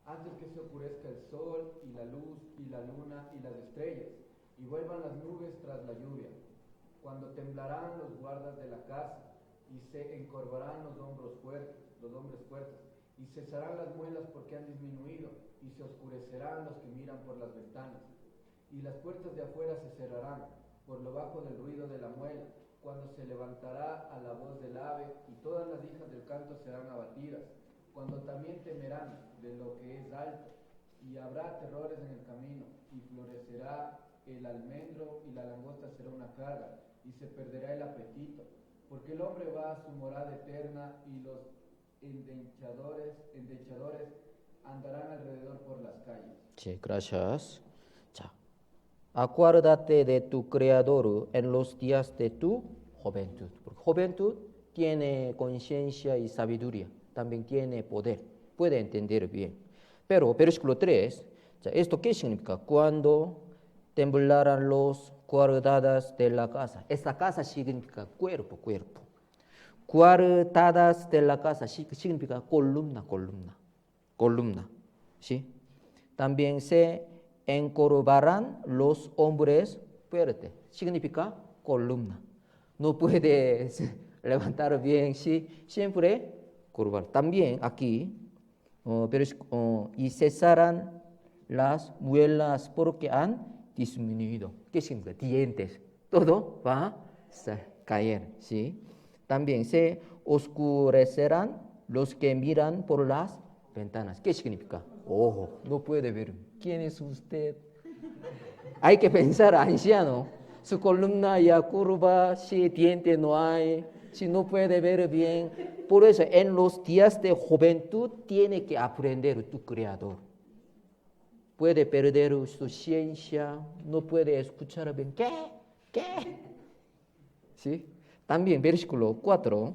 Antes que se oscurezca el sol y la luz y la luna y las estrellas, y vuelvan las nubes tras la lluvia, cuando temblarán los guardas de la casa, y se encorvarán los hombres fuertes, y cesarán las muelas porque han disminuido, y se oscurecerán los que miran por las ventanas, y las puertas de afuera se cerrarán, por lo bajo del ruido de la muela, cuando se levantará a la voz del ave, y todas las hijas del canto serán abatidas, cuando también temerán de lo que es alto, y habrá terrores en el camino, y florecerá el almendro, y la langosta será una carga, y se perderá el apetito, porque el hombre va a su morada eterna, y los endechadores andarán alrededor por las calles. Sí, gracias. 자, acuérdate de tu Creador en los días de tu juventud. Porque juventud tiene conciencia y sabiduría, también tiene poder, puede entender bien. Pero, versículo 3, ¿Esto qué significa? Cuando temblaran los coartadas de la casa. Esta casa significa cuerpo. Coartadas de la casa significa columna. ¿Sí? También se encorvarán los hombres fuertes. Significa columna. No puede levantar bien, ¿sí? Siempre curvar. También aquí, y cesarán las muelas porque han disminuido. ¿Qué significa? Dientes. Todo va a caer, ¿sí? También se oscurecerán los que miran por las ventanas. ¿Qué significa? Ojo, no puede ver. ¿Quién es usted? Hay que pensar, anciano. Su columna ya curva, si diente no hay, si no puede ver bien. Por eso, en los días de juventud, tiene que aprender tu Creador. Puede perder su ciencia, no puede escuchar bien. ¿Qué? ¿Sí? También, versículo 4.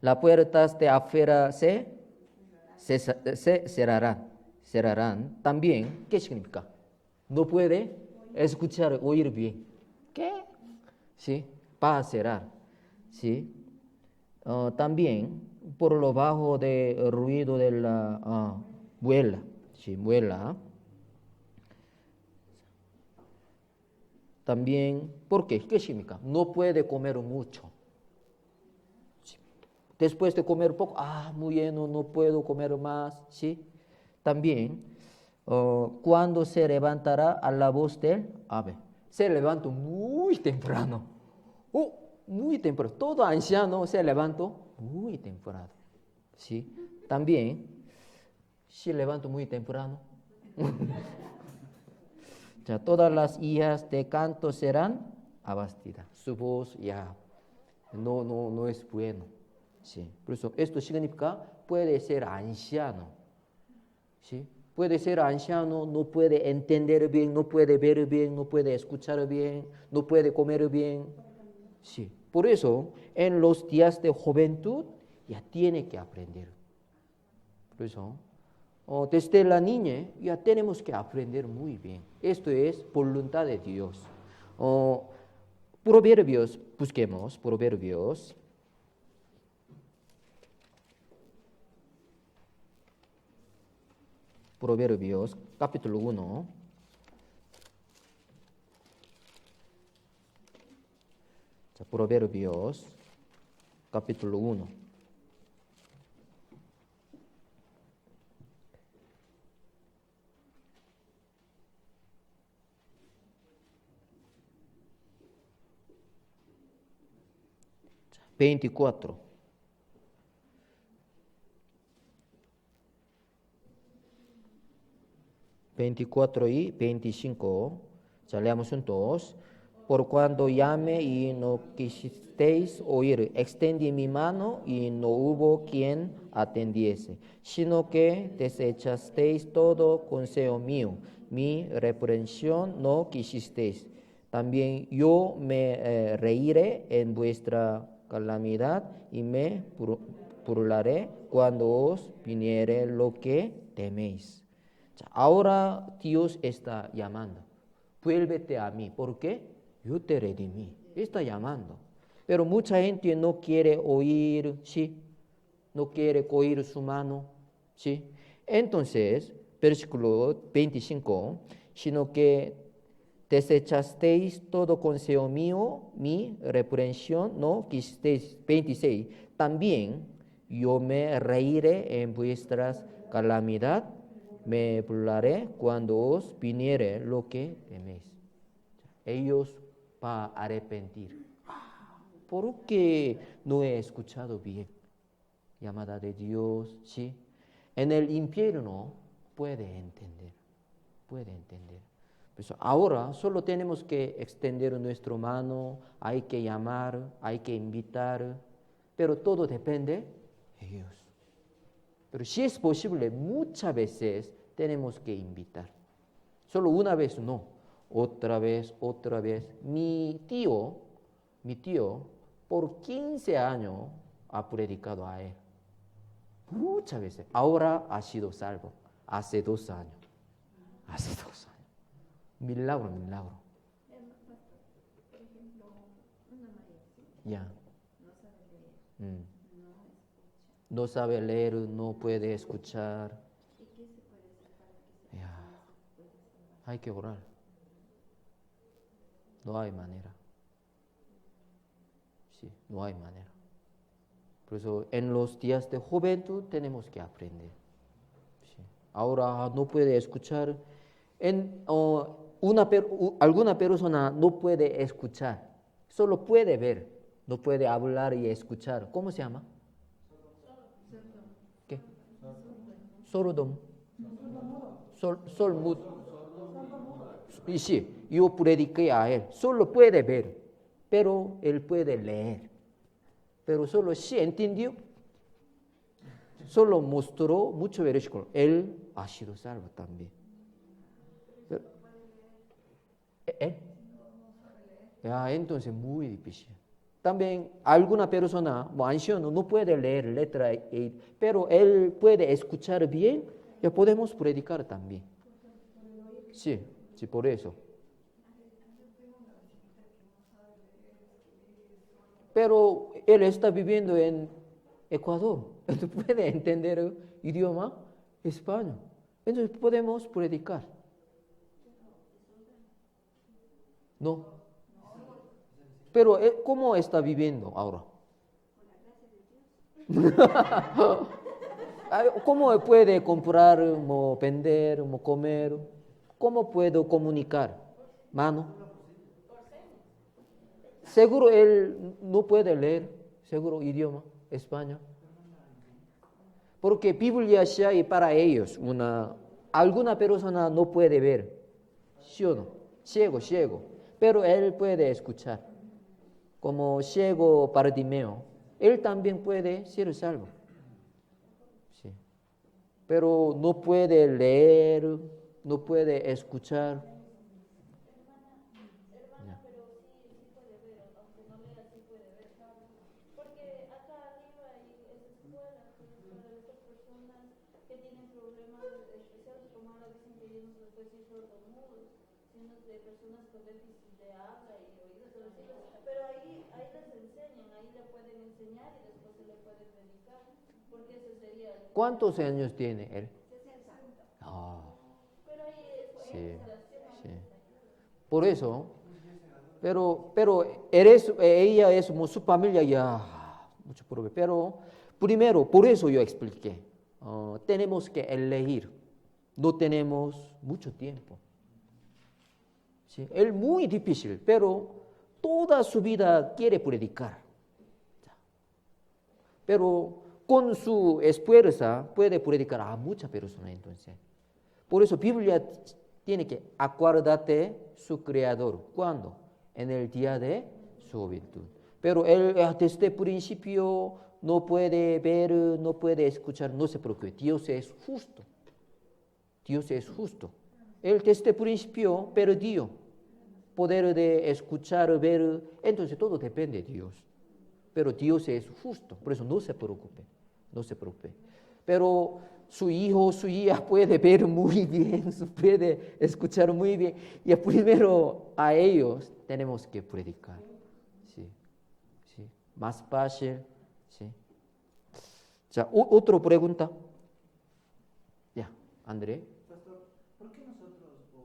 Las puertas de afuera se cerrarán. También, ¿qué significa? No puede escuchar, oír bien. ¿Qué? ¿Sí? Va a cerrar. ¿Sí? También, por lo bajo del ruido de la muela. ¿Sí? Muela. También, ¿por qué? ¿Qué significa? No puede comer mucho. ¿Sí? Después de comer poco, muy lleno, no puedo comer más. ¿Sí? También, cuando se levantará a la voz del ave. Se levanta muy temprano. Muy temprano. Todo anciano se levantó muy temprano. ¿Sí? También, se levanta muy temprano. Ya todas las hijas de canto serán abastidas. Su voz ya no es bueno. ¿Sí? Por eso esto significa puede ser anciano. ¿Sí? Puede ser anciano, no puede entender bien, no puede ver bien, no puede escuchar bien, no puede comer bien. Sí. Por eso, en los días de juventud ya tiene que aprender. Por eso, desde la niñez ya tenemos que aprender muy bien. Esto es voluntad de Dios. Proverbios, busquemos Proverbios. Proverbios, capítulo 1. Proverbios, capítulo 1. Veinticuatro. Y 25. Ya leamos juntos. Por cuando llamé y no quisisteis oír, extendí mi mano y no hubo quien atendiese, sino que desechasteis todo consejo mío, mi reprensión no quisisteis. También yo me reiré en vuestra calamidad y me burlaré cuando os viniere lo que teméis. Ahora Dios está llamando. Vuélvete a mí. ¿Por qué? Yo te redimí. Está llamando. Pero mucha gente no quiere oír, ¿sí? No quiere oír su mano, ¿sí? Entonces, versículo 25, sino que desechasteis todo consejo mío, mi reprensión no quisisteis. 26, también yo me reiré en vuestras calamidad, me burlaré cuando os viniere lo que teméis. Ellos van a arrepentir. ¿Por qué no he escuchado bien? Llamada de Dios, ¿sí? En el infierno puede entender. Pues ahora solo tenemos que extender nuestra mano, hay que llamar, hay que invitar, pero todo depende de Dios. Pero si es posible, muchas veces tenemos que invitar. Solo una vez no, otra vez. Mi tío, por 15 años ha predicado a él. Muchas veces. Ahora ha sido salvo, hace 2 años. Hace 2 años. Milagro. Por ejemplo, una mayorcita Ya. no sabe leer, Mm. no escucha. No sabe leer, no puede escuchar. ¿Y qué se puede hacer para que esa Ya. persona se pueda salvar? Hay que orar. No hay manera. Sí, no hay manera. Por eso en los días de juventud tenemos que aprender. Sí. Ahora no puede escuchar. Alguna persona no puede escuchar, solo puede ver, no puede hablar y escuchar. ¿Cómo se llama? ¿Qué? Sordo. Sormudo. Y sí, yo prediqué a él. Solo puede ver, pero él puede leer. Pero solo sí entendió. Solo mostró mucho versículo. Él ha sido salvo también. Ya, entonces muy difícil. También alguna persona, anciano, no puede leer letra, pero él puede escuchar bien, ya podemos predicar también. Sí, sí, por eso. Pero él está viviendo en Ecuador, él puede entender el idioma español. Entonces podemos predicar. No. Pero ¿cómo está viviendo ahora? ¿Cómo puede comprar, vender, comer? ¿Cómo puedo comunicar? Mano. Seguro él no puede leer, seguro idioma español. Porque Biblia sí hay para ellos. Alguna persona no puede ver, ¿sí o no? Ciego. Pero él puede escuchar. Como ciego Bartimeo, él también puede ser salvo. Sí. Pero no puede leer, no puede escuchar. Hermana, pero sí puede ver, aunque no lea, sí puede ver. Porque acá arriba hay esa escuela que es para estas personas que tienen problemas especiales, como ahora dicen que ellos no se les puede decir sordomudos, sino de personas con déficit de habla y oídos sensibles. Pero ahí les enseñan, ahí le pueden enseñar y después se le puede predicar, porque ese sería el... ¿Cuántos años tiene él? 60. Ah, Pero ahí es sí, instalación. sí. Por eso, pero ella es como su familia ya, mucho problema. Pero primero, por eso yo expliqué, tenemos que elegir, no tenemos mucho tiempo. ¿Sí? Es muy difícil, pero toda su vida quiere predicar. Pero con su esfuerzo puede predicar a muchas personas entonces. Por eso Biblia tiene que acuérdate su creador. ¿Cuándo? En el día de su juventud. Pero él desde el principio no puede ver, no puede escuchar, no se preocupe. Dios es justo. Dios es justo. Él desde el principio perdió poder de escuchar, ver. Entonces todo depende de Dios. Pero Dios es justo. Por eso no se preocupe. No se preocupe. Pero su hijo, su hija puede ver muy bien, puede escuchar muy bien. Y primero a ellos tenemos que predicar. Sí, sí. Más fácil. Sí. Ya, otra pregunta. Ya, André. Pastor, ¿por qué nosotros, o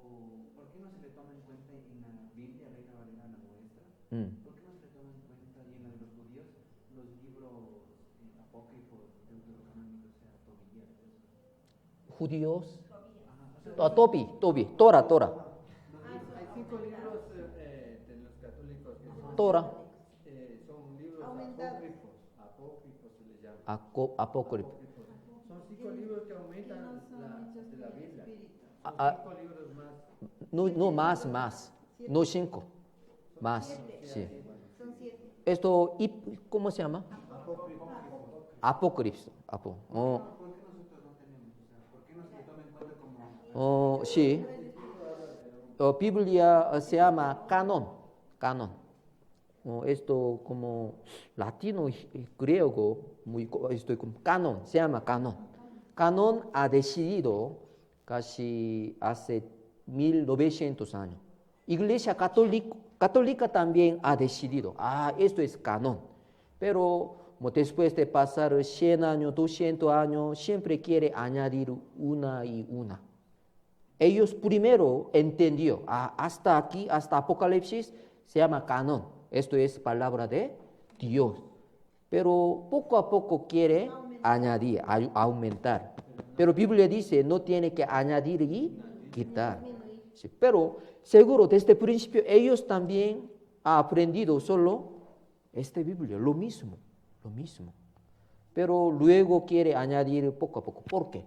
por qué no se le toma en cuenta en la Biblia, Reina Valera, la nuestra? ¿Por qué no se le toma en cuenta y en la de los judíos, los libros apócrifos, deuterocanónicos, o sea, Tobías? Judíos. Tobi, Tora. Hay 5 libros de los católicos que son, Tora. son libros apócrifos se les llama. Apócrifo. Son 5 libros que aumentan de la Biblia. Son Ah, 5 libros más. No más. No 5. Más. Sí. Son 7. Esto, ¿cómo se llama? Apócrifo. ¿Por qué nosotros no tenemos? O sea, ¿por qué no se le toma en cuenta como... Sí. Biblia se llama canon. Esto como latino y griego, esto como canon, se llama canon. Canon ha decidido casi hace 1900 años. Iglesia católica también ha decidido, esto es canon. Pero después de pasar 100 años, 200 años, siempre quiere añadir una y una. Ellos primero entendió, hasta aquí, hasta Apocalipsis, se llama canon. Esto es palabra de Dios. Pero poco a poco quiere añadir, aumentar. Pero Biblia dice, no tiene que añadir y quitar. Sí, pero seguro, desde el principio, ellos también han aprendido solo esta Biblia, lo mismo. Pero luego quiere añadir poco a poco. ¿Por qué?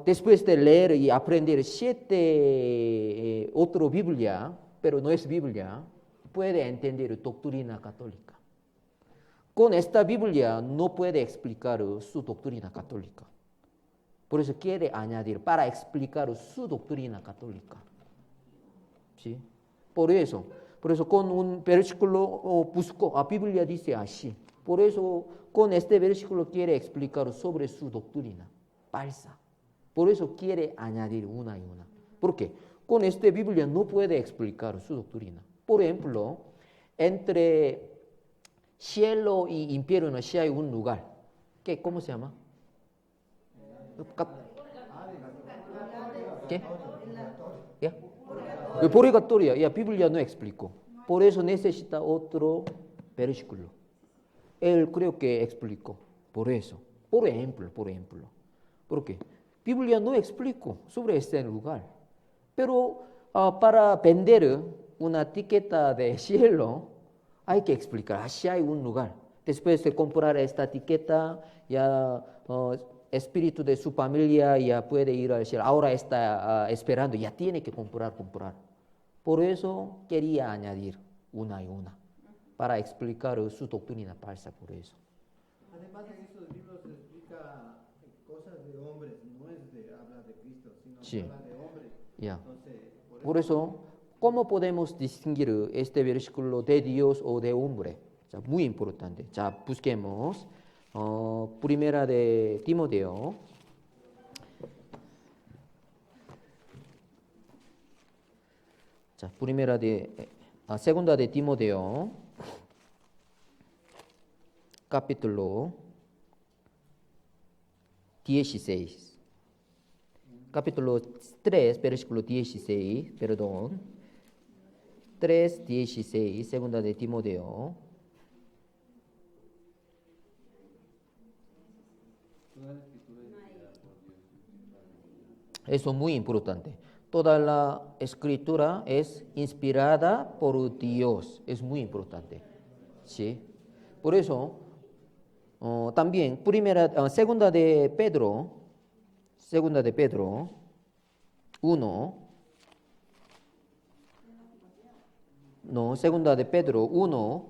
Después de leer y aprender 7 otra Biblia, pero no es Biblia, puede entender doctrina católica. Con esta Biblia no puede explicar su doctrina católica. Por eso quiere añadir para explicar su doctrina católica. ¿Sí? Por eso con un versículo busco, la Biblia dice así. Por eso con este versículo quiere explicar sobre su doctrina falsa. Por eso quiere añadir una y una. ¿Por qué? Con esta Biblia no puede explicar su doctrina. Por ejemplo, entre cielo y infierno si hay un lugar. ¿Cómo se llama? ¿Qué? ¿Ya? El purgatorio, la Biblia no explicó. Por eso necesita otro versículo. Él creo que explicó. Por eso. Por ejemplo. ¿Por qué? Biblia no explicó sobre este lugar. Pero para vender una etiqueta de cielo, hay que explicar. Así hay un lugar. Después de comprar esta etiqueta, ya espíritu de su familia ya puede ir al cielo. Ahora está esperando, ya tiene que comprar. Por eso quería añadir una y una, para explicar su doctrina falsa, por eso. Además en estos libros se explica cosas de hombres, no es de hablar de Cristo, sino habla de hombres. Yeah. Entonces, por eso, ¿cómo podemos distinguir este versículo de Dios o de hombre? Muy importante. Busquemos. Primera de Timoteo. Segunda de Timoteo, capítulo 16. Capítulo 3, versículo 16, 3:16, segunda de Timoteo. Eso es muy importante. Toda la escritura es inspirada por Dios. Es muy importante. ¿Sí? Por eso, también, segunda de Pedro 1. No, segunda de Pedro 1,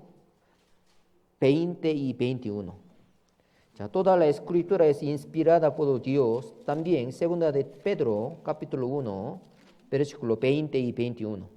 20 y 21. Toda la escritura es inspirada por Dios. También, segunda de Pedro, capítulo 1, versículo 20 y 21.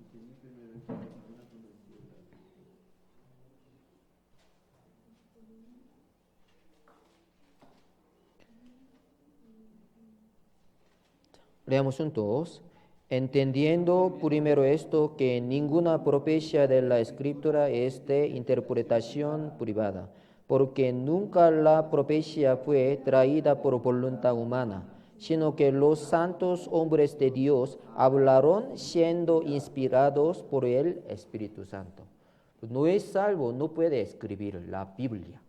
Leamos juntos. Entendiendo primero esto, que ninguna profecía de la escritura es de interpretación privada, porque nunca la profecía fue traída por voluntad humana, sino que los santos hombres de Dios hablaron siendo inspirados por el Espíritu Santo. No es salvo, no puede escribir la Biblia.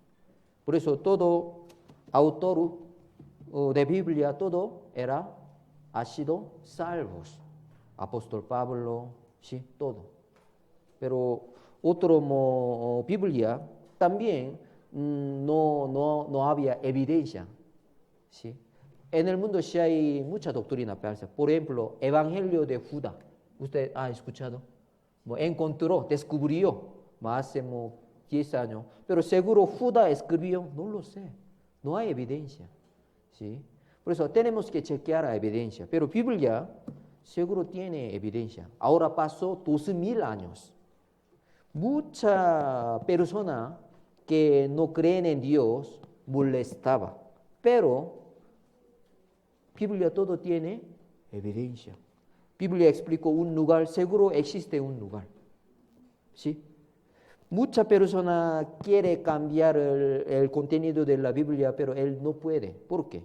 Por eso todo autor de Biblia, todo ha sido salvos. Apóstol Pablo, sí, todo. Pero otro Biblia también no había evidencia. ¿Sí? En el mundo sí hay mucha doctrina falsa. Por ejemplo, Evangelio de Judas. ¿Usted ha escuchado? Encontró, descubrió, hace 10 años. Pero seguro Judas escribió, no lo sé. No hay evidencia. ¿Sí? Por eso tenemos que chequear la evidencia. Pero Biblia seguro tiene evidencia. Ahora pasó 2000 años. Mucha persona que no creen en Dios molestaba. Pero Biblia todo tiene evidencia. Biblia explicó un lugar, seguro existe un lugar. ¿Sí? Mucha persona quiere cambiar el contenido de la Biblia, pero él no puede. ¿Por qué?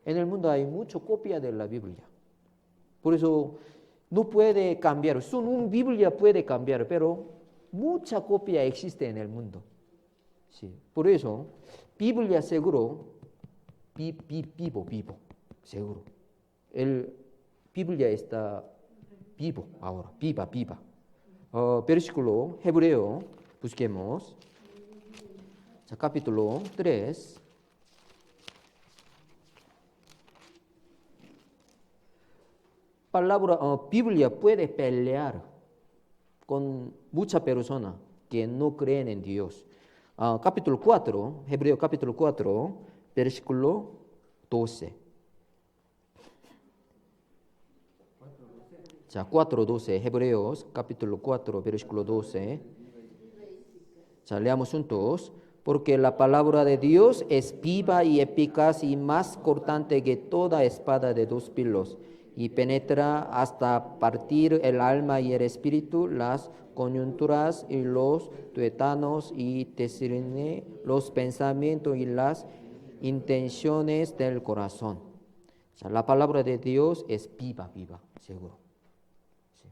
En el mundo hay mucha copia de la Biblia. Por eso no puede cambiar. Solo una Biblia puede cambiar, pero mucha copia existe en el mundo. Sí. Por eso, Biblia seguro, vivo, seguro. Biblia está vivo ahora, viva. Versículo hebreo, busquemos. 자, capítulo 3. Biblia puede pelear con muchas personas que no creen en Dios. Capítulo 4, Hebreo capítulo 4, versículo 12. 자, 4:12, Hebreos capítulo 4, versículo 12. 자, leamos juntos. Porque la palabra de Dios es viva y eficaz y más cortante que toda espada de dos filos, y penetra hasta partir el alma y el espíritu, las coyunturas y los tuétanos, y discierne los pensamientos y las intenciones del corazón. O sea, la palabra de Dios es viva, seguro. Sí,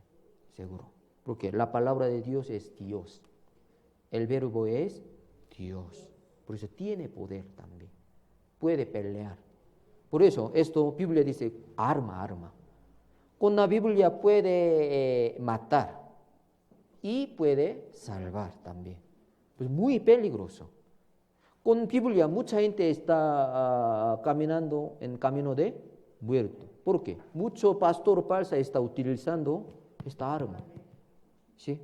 seguro. Porque la palabra de Dios es Dios. El verbo es Dios. Por eso tiene poder también. Puede pelear. Por eso, Biblia dice, arma. Con la Biblia puede matar y puede salvar también. Pues muy peligroso. Con Biblia mucha gente está caminando en camino de muerto. ¿Por qué? Mucho pastor falso está utilizando esta arma. ¿Sí?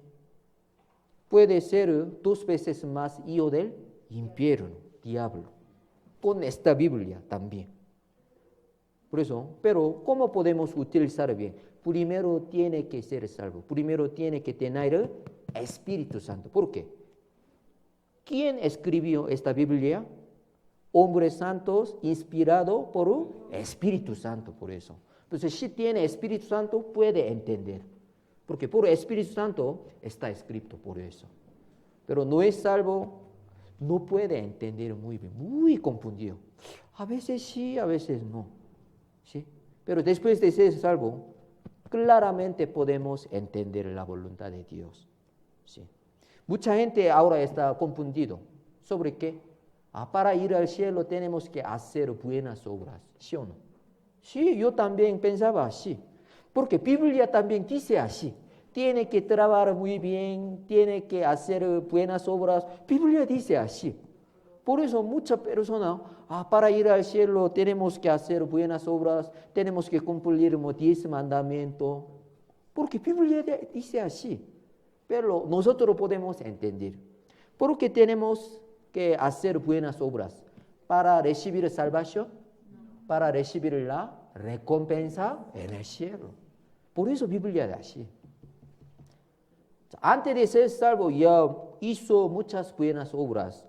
Puede ser 2 veces más hijo del infierno, diablo. Con esta Biblia también. Por eso, pero ¿cómo podemos utilizar bien? Primero tiene que ser salvo. Primero tiene que tener el Espíritu Santo. ¿Por qué? ¿Quién escribió esta Biblia? Hombres santos inspirados por el Espíritu Santo, por eso. Entonces, si tiene Espíritu Santo, puede entender. Porque por el Espíritu Santo está escrito por eso. Pero no es salvo, no puede entender muy bien, muy confundido. A veces sí, a veces no. ¿Sí? Pero después de ser salvo, claramente podemos entender la voluntad de Dios. ¿Sí? Mucha gente ahora está confundido. ¿Sobre qué? Para ir al cielo tenemos que hacer buenas obras. ¿Sí o no? Sí, yo también pensaba así. Porque Biblia también dice así. Tiene que trabajar muy bien, tiene que hacer buenas obras. Biblia dice así. Por eso muchas personas, para ir al cielo tenemos que hacer buenas obras, tenemos que cumplir los 10 mandamientos. Porque Biblia dice así. Pero nosotros podemos entender. ¿Por qué tenemos que hacer buenas obras? ¿Para recibir salvación? Para recibir la recompensa en el cielo. Por eso Biblia es así. Antes de ser salvo ya hizo muchas buenas obras.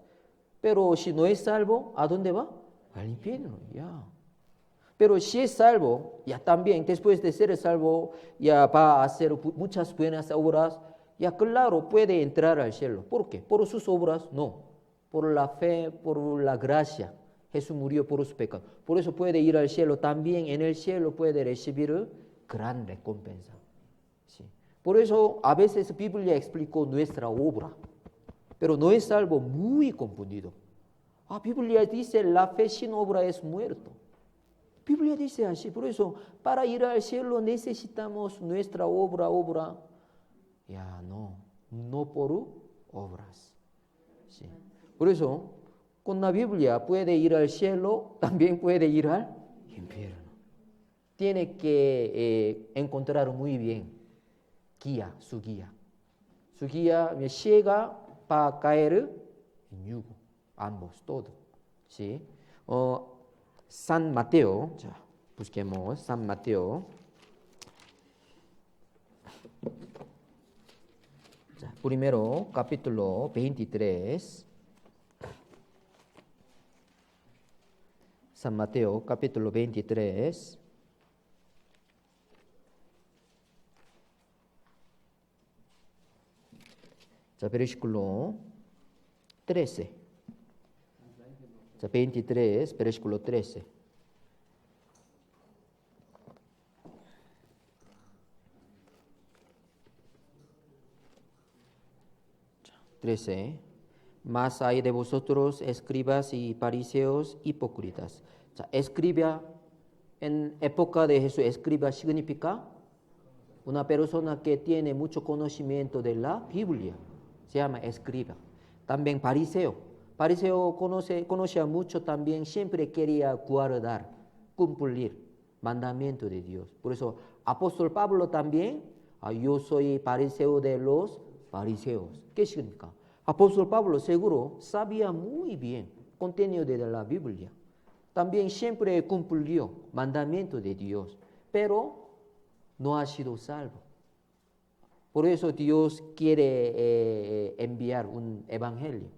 Pero si no es salvo, ¿a dónde va? Al infierno, ya. Pero si es salvo, ya también después de ser salvo, ya va a hacer muchas buenas obras, ya claro, puede entrar al cielo. ¿Por qué? Por sus obras, no. Por la fe, por la gracia. Jesús murió por sus pecados. Por eso puede ir al cielo. También en el cielo puede recibir gran recompensa. Sí. Por eso a veces Biblia explicó nuestra obra. Pero no es salvo, muy confundido. Biblia dice la fe sin obra es muerto. Biblia dice así. Por eso para ir al cielo necesitamos nuestra obra. Ya no por obras. Sí. Por eso, con la Biblia puede ir al cielo, también puede ir al infierno. Tiene que encontrar muy bien su guía. Su guía me llega para caer en yugo, ambos, todo. ¿Sí? San Mateo, 자, busquemos San Mateo. Primero, capítulo 23. San Mateo, capítulo 23. 자, versículo 13. 자, 23, versículo 13. 자, 13. Mas hay de vosotros, escribas y fariseos hipócritas. 자, escriba, en época de Jesús, escriba significa una persona que tiene mucho conocimiento de la Biblia. Se llama escriba. También fariseo. Fariseo conocía mucho también, siempre quería guardar, cumplir mandamiento de Dios. Por eso, apóstol Pablo también, yo soy fariseo de los fariseos. ¿Qué significa? Apóstol Pablo seguro sabía muy bien contenido de la Biblia. También siempre cumplió mandamiento de Dios, pero no ha sido salvo. Por eso Dios quiere enviar un evangelio.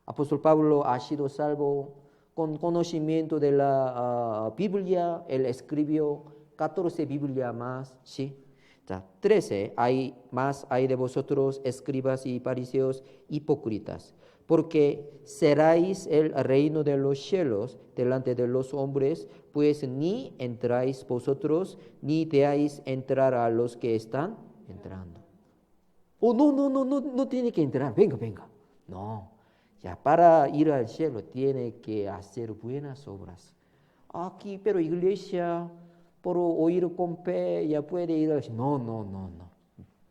Apóstol Pablo ha sido salvo con conocimiento de la Biblia. Él escribió 14 Biblias más, ¿sí? 13, hay de vosotros, escribas y fariseos hipócritas, porque seráis el reino de los cielos delante de los hombres, pues ni entráis vosotros, ni dejáis entrar a los que están entrando. Oh, no tiene que entrar, venga. No, ya para ir al cielo tiene que hacer buenas obras. Aquí, pero iglesia, por oír con fe, ya puede ir al cielo. No,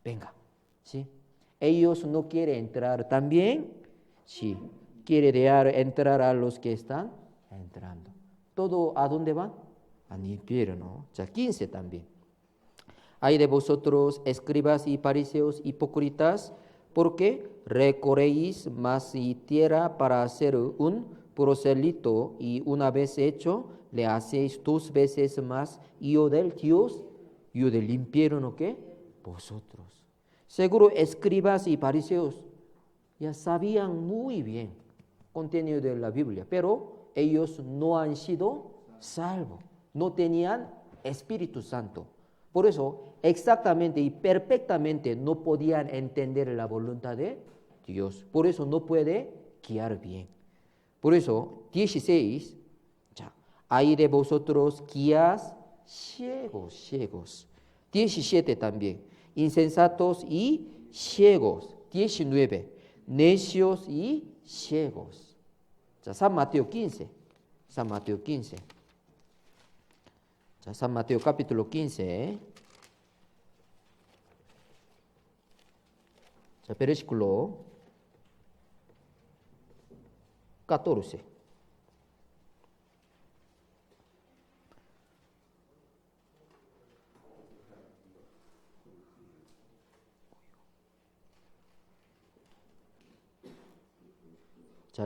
venga, ¿sí? Ellos no quieren entrar también, sí, quiere dejar entrar a los que están entrando. ¿Todo a dónde van? Al infierno. Ya 15 también. Hay de vosotros, escribas y fariseos hipócritas, porque recorréis más y tierra para hacer un prosélito, y una vez hecho, le hacéis 2 veces más, y yo del Dios, yo del infierno, ¿qué? Vosotros. Seguro escribas y fariseos ya sabían muy bien contenido de la Biblia, pero ellos no han sido salvos, no tenían Espíritu Santo. Por eso, exactamente y perfectamente no podían entender la voluntad de Dios. Por eso no puede guiar bien. Por eso, 16, hay de vosotros guías ciegos. 17 también, insensatos y ciegos. 19, necios y ciegos. San Mateo 15. San Mateo capítulo 15. Versículo 14.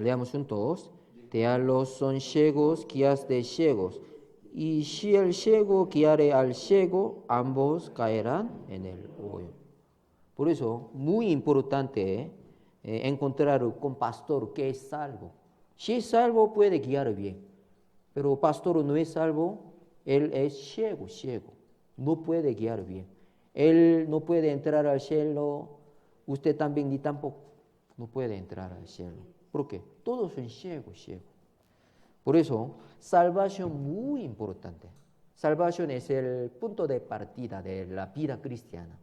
Leamos juntos. Tealos son ciegos, guías de ciegos. Y si el ciego guiare al ciego, ambos caerán en el hoyo. Por eso, muy importante encontrar un pastor que es salvo. Si es salvo, puede guiar bien. Pero pastor no es salvo, él es ciego. No puede guiar bien. Él no puede entrar al cielo, usted también ni tampoco. No puede entrar al cielo. ¿Por qué? Todos son ciegos. Por eso, salvación muy importante. Salvación es el punto de partida de la vida cristiana.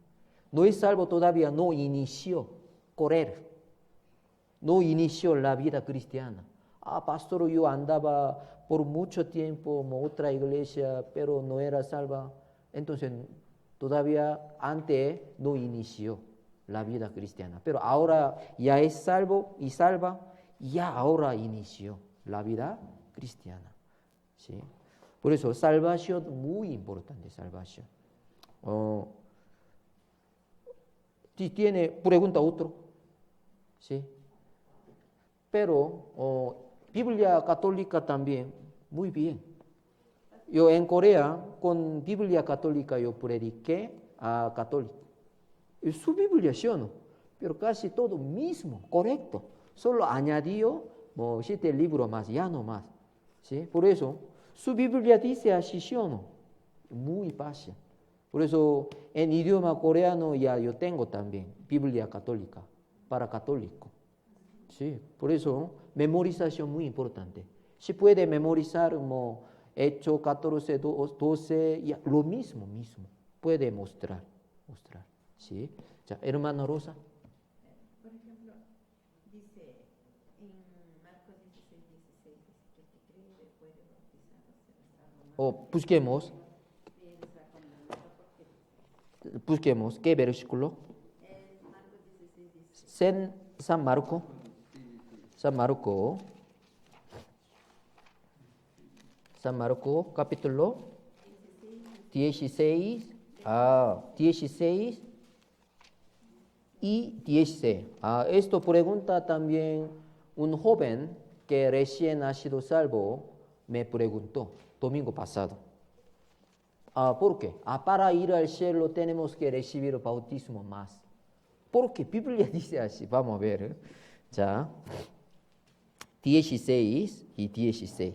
No es salvo todavía, no inició correr. No inició la vida cristiana. Pastor, yo andaba por mucho tiempo en otra iglesia, pero no era salva. Entonces, todavía antes no inició la vida cristiana. Pero ahora ya es salvo y salva, ya ahora inició la vida cristiana. ¿Sí? Por eso, salvación, muy importante, salvación. Si tiene pregunta otro, ¿sí? Pero Biblia católica también, muy bien. Yo en Corea, con Biblia católica, yo prediqué a católico. Y su Biblia, ¿sí o no? Pero casi todo mismo, correcto. Solo añadió 7 libros más, ya no más. ¿Sí? Por eso, su Biblia dice así, ¿sí o no? Muy fácil. Por eso, en idioma coreano ya yo tengo también Biblia católica. para católico. Sí, por eso memorización muy importante. Si puede memorizar Hechos 14, 12, ya, lo mismo. Puede mostrar. ¿Sí? Ya, hermano Rosa. Por ejemplo, dice en Marcos 16, 16, que el que cree puede bautizarse, será salvo. Busquemos, ¿qué versículo? Marcos 16, 16. San Marco, capítulo 16, 16 y 16. Esto pregunta también un joven que recién ha sido salvo, me preguntó domingo pasado. ¿Por qué? Para ir al cielo tenemos que recibir el bautismo más. Porque Biblia dice así. Vamos a ver. 자, 16 y 16.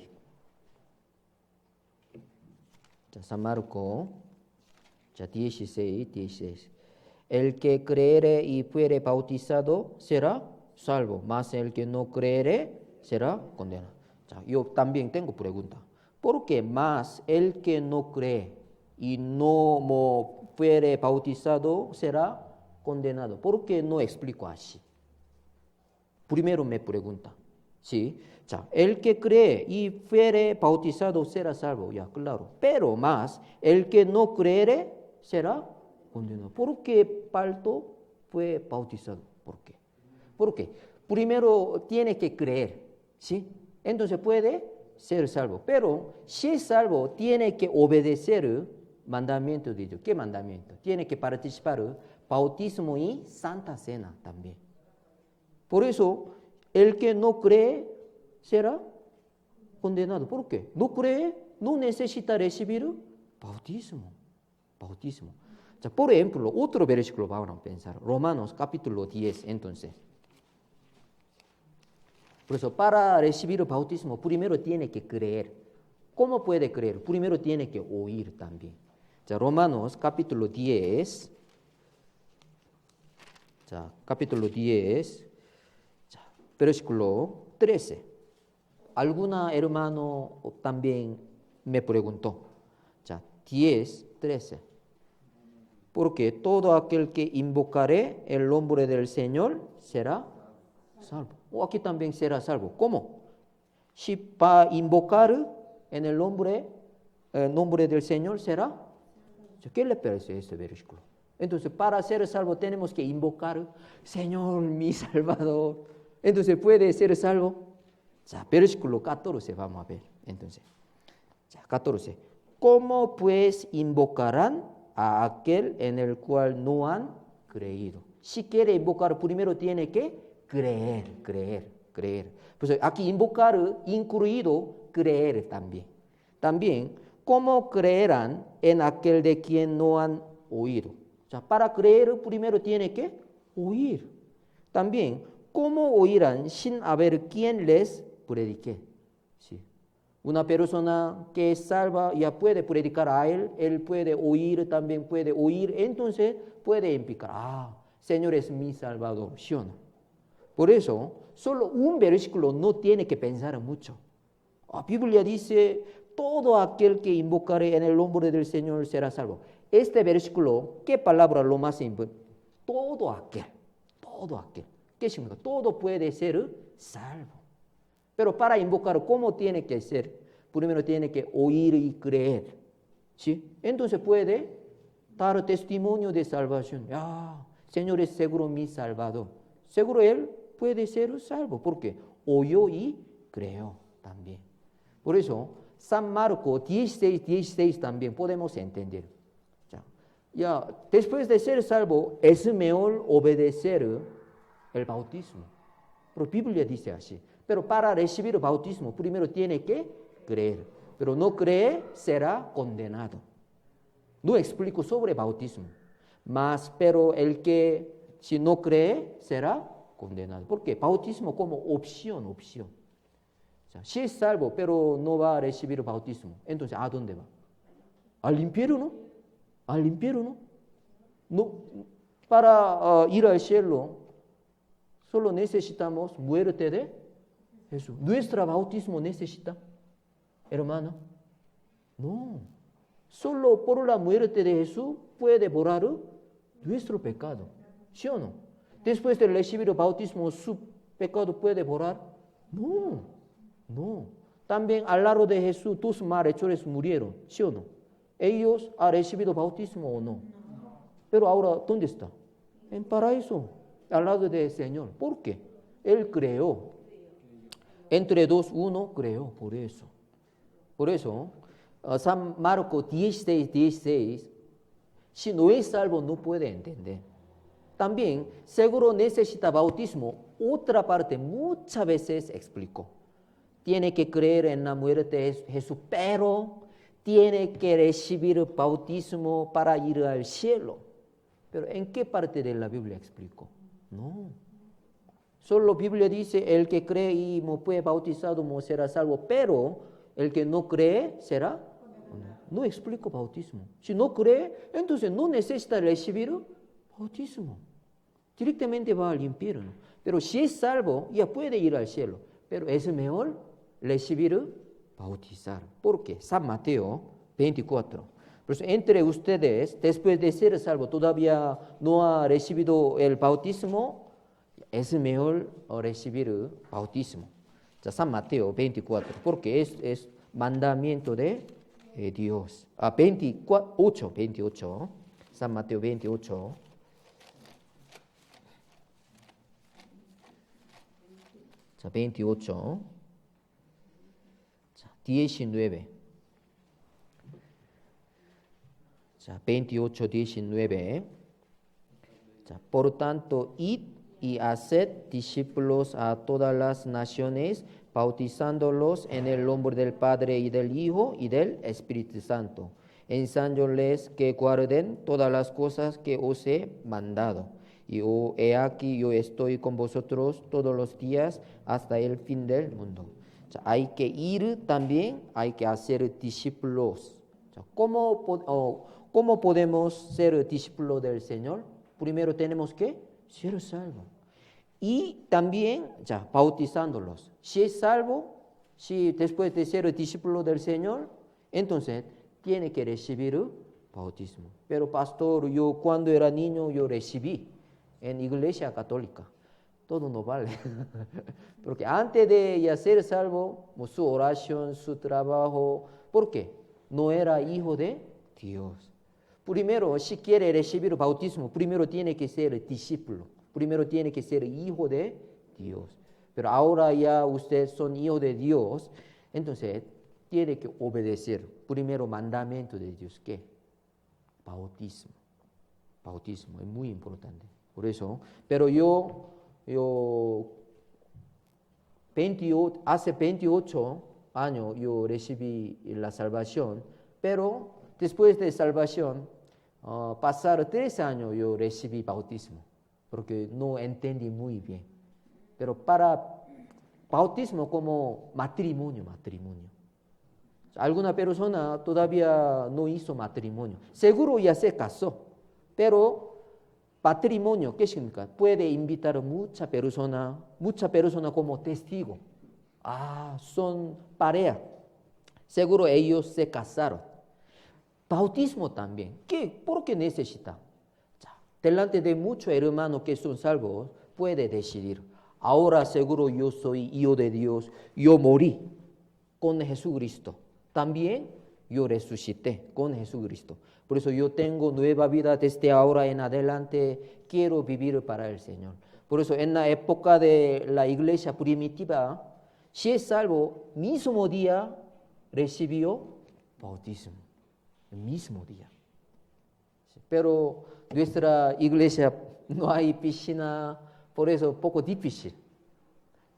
자, San Marco. 자, 16, 16. El que creere y fuere bautizado será salvo, mas el que no creere será condenado. 자, yo también tengo pregunta. ¿Por qué más el que no cree y no fuere bautizado será condenado? ¿Por qué no explico así? Primero me pregunta. ¿Sí? 자, el que cree y fuere bautizado será salvo. Ya, claro. Pero más, el que no creere será condenado. ¿Por qué Pablo fue bautizado? ¿Por qué? Porque primero tiene que creer. ¿Sí? Entonces puede ser salvo. Pero si es salvo, tiene que obedecer el mandamiento de Dios. ¿Qué mandamiento? Tiene que participar bautismo y Santa Cena también. Por eso, el que no cree será condenado. ¿Por qué? No cree, no necesita recibir bautismo. Ya, por ejemplo, otro versículo vamos a pensar. Romanos capítulo 10, entonces. Por eso, para recibir el bautismo, primero tiene que creer. ¿Cómo puede creer? Primero tiene que oír también. Ya, Romanos capítulo 10. 자, capítulo 10. Versículo 13. Alguna hermano también me preguntó. 10, 13. Porque todo aquel que invocare el nombre del Señor será salvo. Aquí también será salvo. ¿Cómo? Si para invocar en el nombre del Señor será. ¿Qué le parece este versículo? Entonces, para ser salvo tenemos que invocar, Señor, mi Salvador. Entonces, ¿puede ser salvo? Versículo 14, vamos a ver. Entonces, 14. ¿Cómo pues invocarán a aquel en el cual no han creído? Si quiere invocar, primero tiene que creer. Pues aquí invocar, incluido creer también. También, ¿cómo creerán en aquel de quien no han oído? Para creer, primero tiene que oír. También, ¿cómo oirán sin haber quien les predique? Sí. Una persona que es salva ya puede predicar a él puede oír, también puede oír, entonces puede implicar, Señor es mi Salvador, ¿sí o no? Por eso, solo un versículo no tiene que pensar mucho. La Biblia dice, todo aquel que invocare en el nombre del Señor será salvo. Este versículo, ¿qué palabra lo más importante? Todo aquel. ¿Qué significa? Todo puede ser salvo. Pero para invocar, ¿cómo tiene que ser? Primero tiene que oír y creer. ¿Sí? Entonces puede dar testimonio de salvación. Señor es seguro mi Salvador. Seguro él puede ser salvo. ¿Por qué? Oyó y creyó también. Por eso, San Marco 16 también podemos entender. Ya, después de ser salvo, es mejor obedecer el bautismo. Pero la Biblia dice así. Pero para recibir el bautismo, primero tiene que creer. Pero no cree, será condenado. No explico sobre bautismo. Pero el que si no cree, será condenado. ¿Por qué? Bautismo como opción. O sea, si es salvo, pero no va a recibir el bautismo, entonces ¿a dónde va? ¿Al infierno? No, para ir al cielo Solo necesitamos muerte de Jesús. ¿Nuestro bautismo necesita, hermano? No. Solo por la muerte de Jesús puede borrar nuestro pecado. ¿Sí o no? Después de recibir el bautismo, ¿su pecado puede borrar? No. No. También al lado de Jesús, tus malhechores murieron. ¿Sí o no? ¿Ellos han recibido bautismo o no? Pero ahora, ¿dónde está? En paraíso, al lado del Señor. ¿Por qué? Él creó. Entre dos, uno creó, por eso. Por eso, San Marcos 16, si no es salvo, no puede entender. También, seguro necesita bautismo. Otra parte, muchas veces explicó. Tiene que creer en la muerte de Jesús, pero tiene que recibir bautismo para ir al cielo. Pero ¿en qué parte de la Biblia explicó? No. Solo la Biblia dice, el que cree y fue bautizado será salvo, pero el que no cree será. No explico bautismo. Si no cree, entonces no necesita recibir bautismo. Directamente va al infierno. Pero si es salvo, ya puede ir al cielo. Pero es mejor recibir, bautizar. ¿Por qué? San Mateo 24. Por eso, entre ustedes, después de ser salvo, todavía no ha recibido el bautismo, es mejor recibir bautismo. San Mateo 24, porque es mandamiento de Dios. 28. San Mateo 28. 자, 28. 자, 19. 자, 28, 19. 자, por tanto, id y haced discípulos a todas las naciones, bautizándolos en el nombre del Padre y del Hijo y del Espíritu Santo, enseñándoles que guarden todas las cosas que os he mandado. Y he aquí yo estoy con vosotros todos los días hasta el fin del mundo. 자, hay que ir también, hay que hacer discípulos. 자, ¿cómo podemos ser discípulos del Señor? Primero tenemos que ser salvos. Y también, ya, bautizándolos. Si es salvo, si después de ser discípulo del Señor, entonces tiene que recibir bautismo. Pero pastor, yo cuando era niño, yo recibí en iglesia católica. Todo no vale. Porque antes de ya ser salvo, su oración, su trabajo, ¿por qué? No era hijo de Dios. Primero, si quiere recibir bautismo, primero tiene que ser discípulo. Primero tiene que ser hijo de Dios. Pero ahora ya ustedes son hijos de Dios, entonces tiene que obedecer. Primero mandamiento de Dios, ¿qué? Bautismo. Bautismo es muy importante. Por eso, pero hace 28 años yo recibí la salvación, pero después de salvación, pasar 3 años yo recibí bautismo, porque no entendí muy bien. Pero para bautismo como matrimonio. Alguna persona todavía no hizo matrimonio. Seguro ya se casó, pero matrimonio, ¿qué significa? Puede invitar mucha persona como testigo. Son pareja. Seguro ellos se casaron. Bautismo también. ¿Por qué necesita? Delante de muchos hermanos que son salvos, puede decidir. Ahora seguro yo soy hijo de Dios. Yo morí con Jesucristo. También yo resucité con Jesucristo. Por eso yo tengo nueva vida desde ahora en adelante. Quiero vivir para el Señor. Por eso en la época de la iglesia primitiva, si es salvo, mismo día recibió bautismo. El mismo día. Pero nuestra iglesia no hay piscina, por eso poco difícil.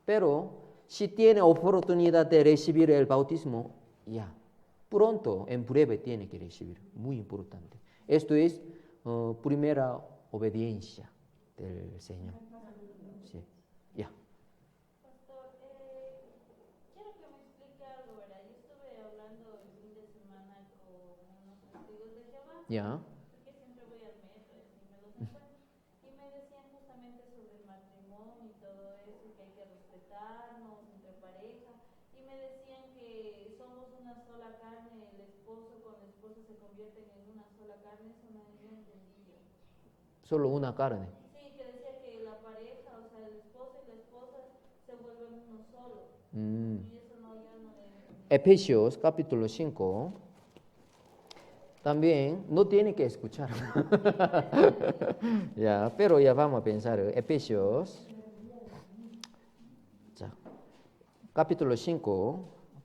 Pero si tiene oportunidad de recibir el bautismo, ya, pronto, en breve tiene que recibir. Muy importante. Esto es primera obediencia del Señor. Sí, ya. Pastor, quiero que me explique algo, ¿verdad? Yo estuve hablando el fin de semana con unos testigos de Jehová. Ya. Porque siempre voy al metro y así me los encuentro. Y me decían justamente sobre el matrimonio y todo. me decían que somos una sola carne, el esposo con la esposa se convierten en una sola carne, eso no entendí yo. Solo una carne. Sí, que decía que la pareja, o sea, el esposo y la esposa se vuelven uno solo. Y eso no, ya no es. Efesios capítulo 5. También no tiene que escuchar. Ya, pero ya vamos a pensar. Efesios capítulo 5,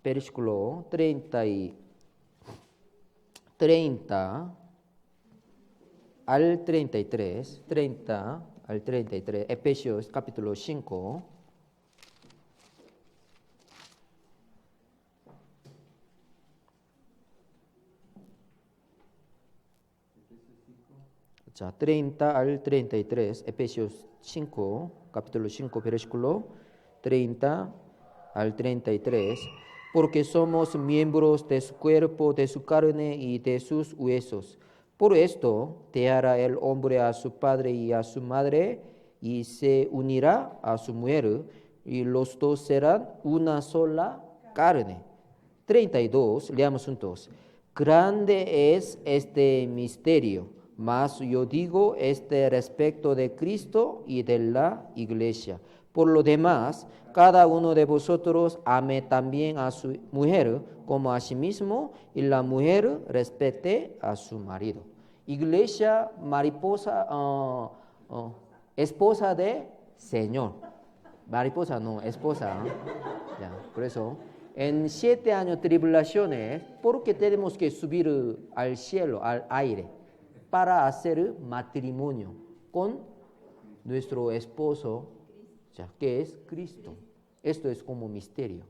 versículo 30 al 33. 30 al 33. Efesios capítulo 5. 자, 30 al 33, Efesios 5, capítulo 5, versículo 30 al 33, porque somos miembros de su cuerpo, de su carne y de sus huesos. Por esto dejará el hombre a su padre y a su madre, y se unirá a su mujer, y los dos serán una sola carne. 32, leamos juntos. Grande es este misterio, mas yo digo respecto de Cristo y de la iglesia. Por lo demás, cada uno de vosotros ame también a su mujer como a sí mismo, y la mujer respete a su marido. Iglesia, mariposa, esposa de Señor. Mariposa no, esposa. Ya, por eso, en 7 años de tribulaciones, ¿por qué tenemos que subir al cielo, al aire? Para hacer matrimonio con nuestro esposo, que es Cristo. Esto es como misterio.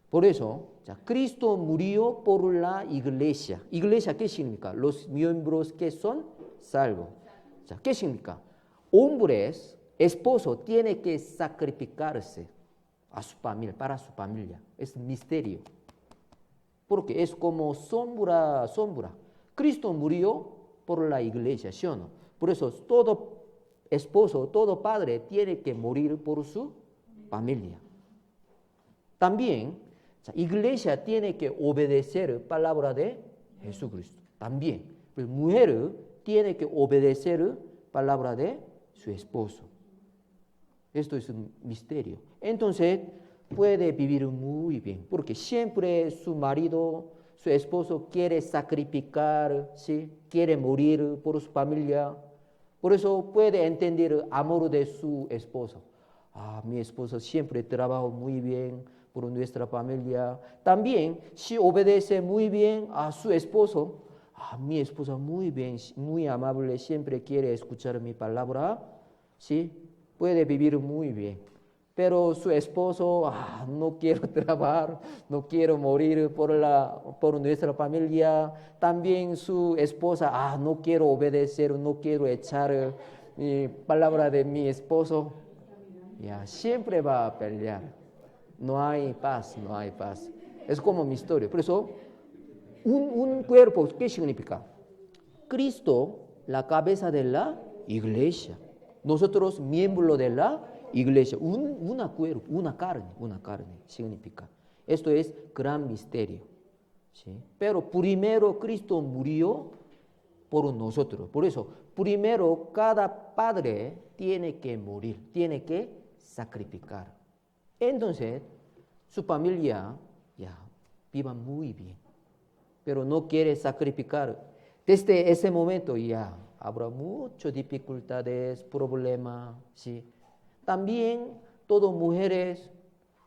Por eso, Cristo murió por la iglesia. ¿Iglesia qué significa? Los miembros que son salvos. ¿Qué significa? Hombres, esposo, tiene que sacrificarse a su familia, para su familia. Es misterio. Porque es como sombra. Cristo murió por la iglesia, ¿sí o no? Por eso todo esposo, todo padre tiene que morir por su familia. También, iglesia tiene que obedecer palabra de Jesucristo. También, la mujer tiene que obedecer palabra de su esposo. Esto es un misterio. Entonces, puede vivir muy bien, porque siempre su marido, su esposo quiere sacrificar, ¿sí? Quiere morir por su familia. Por eso puede entender el amor de su esposo. Mi esposo siempre trabaja muy bien por nuestra familia. También, si obedece muy bien a su esposo, mi esposa muy bien, muy amable, siempre quiere escuchar mi palabra, ¿sí? Puede vivir muy bien. Pero su esposo, no quiero trabajar, no quiero morir por nuestra familia. También su esposa, no quiero obedecer, no quiero echar mi palabra de mi esposo. Siempre va a pelear. No hay paz. Es como mi historia. Por eso, un cuerpo, ¿qué significa? Cristo, la cabeza de la iglesia. Nosotros, miembros de la iglesia, una cuerpo, una carne significa. Esto es gran misterio. ¿Sí? Pero primero Cristo murió por nosotros. Por eso, primero cada padre tiene que morir, tiene que sacrificar. Entonces, su familia viva muy bien, pero no quiere sacrificar. Desde ese momento habrá muchas dificultades, problemas, ¿sí? También, todas mujeres,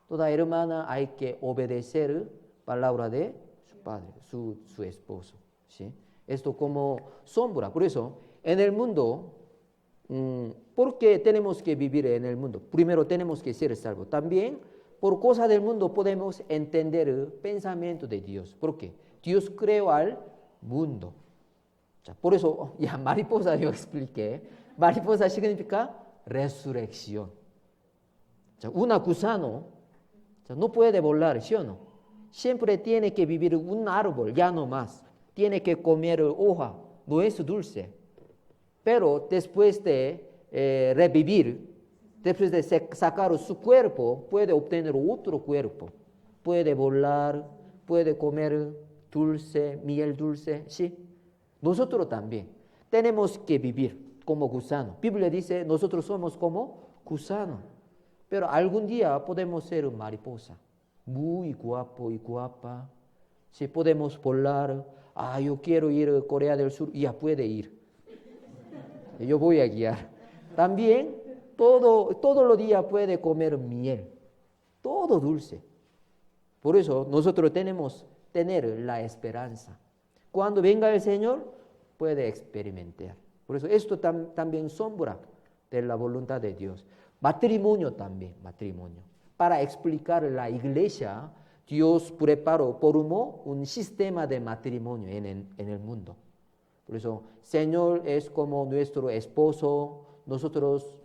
toda hermana hay que obedecer palabra de su padre, su esposo, ¿sí? Esto como sombra. Por eso, en el mundo, ¿por qué tenemos que vivir en el mundo? Primero tenemos que ser salvos. También, por cosas del mundo podemos entender el pensamiento de Dios. ¿Por qué? Dios creó al mundo. Por eso, mariposa yo expliqué. Mariposa significa resurrección. Un gusano no puede volar, ¿sí o no? Siempre tiene que vivir un árbol, ya no más. Tiene que comer hoja, no es dulce. Pero después de revivir, Después de sacar su cuerpo, puede obtener otro cuerpo. Puede volar, puede comer dulce, miel dulce, ¿sí? Nosotros también tenemos que vivir como gusano. Biblia dice, nosotros somos como gusano. Pero algún día podemos ser mariposa, muy guapo y guapa. Si podemos volar, yo quiero ir a Corea del Sur, ya puede ir. Yo voy a guiar. También, todos los días puede comer miel, todo dulce. Por eso nosotros tenemos que tener la esperanza. Cuando venga el Señor, puede experimentar. Por eso esto también sombra de la voluntad de Dios. Matrimonio también, matrimonio. Para explicar la iglesia, Dios formó un sistema de matrimonio en el mundo. Por eso, Señor es como nuestro esposo, nosotros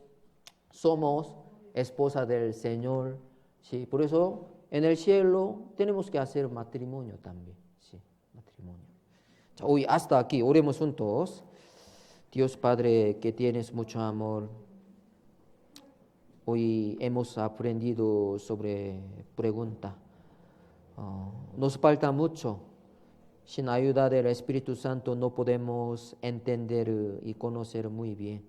somos esposa del Señor. ¿Sí? Por eso, en el cielo tenemos que hacer matrimonio también. Sí, matrimonio. Hoy hasta aquí, oremos juntos. Dios Padre, que tienes mucho amor, hoy hemos aprendido sobre pregunta. Nos falta mucho. Sin ayuda del Espíritu Santo no podemos entender y conocer muy bien.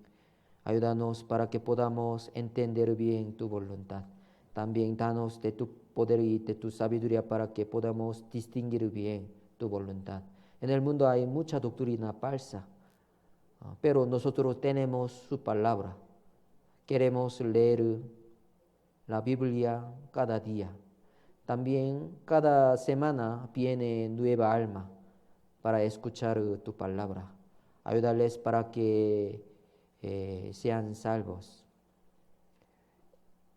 Ayúdanos para que podamos entender bien tu voluntad. También danos de tu poder y de tu sabiduría para que podamos distinguir bien tu voluntad. En el mundo hay mucha doctrina falsa, pero nosotros tenemos su palabra. Queremos leer la Biblia cada día. También cada semana viene nueva alma para escuchar tu palabra. Ayúdales para que sean salvos.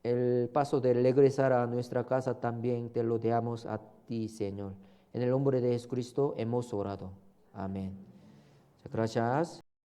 El paso de regresar a nuestra casa también te lo damos a ti, Señor. En el nombre de Jesucristo hemos orado. Amén. Gracias.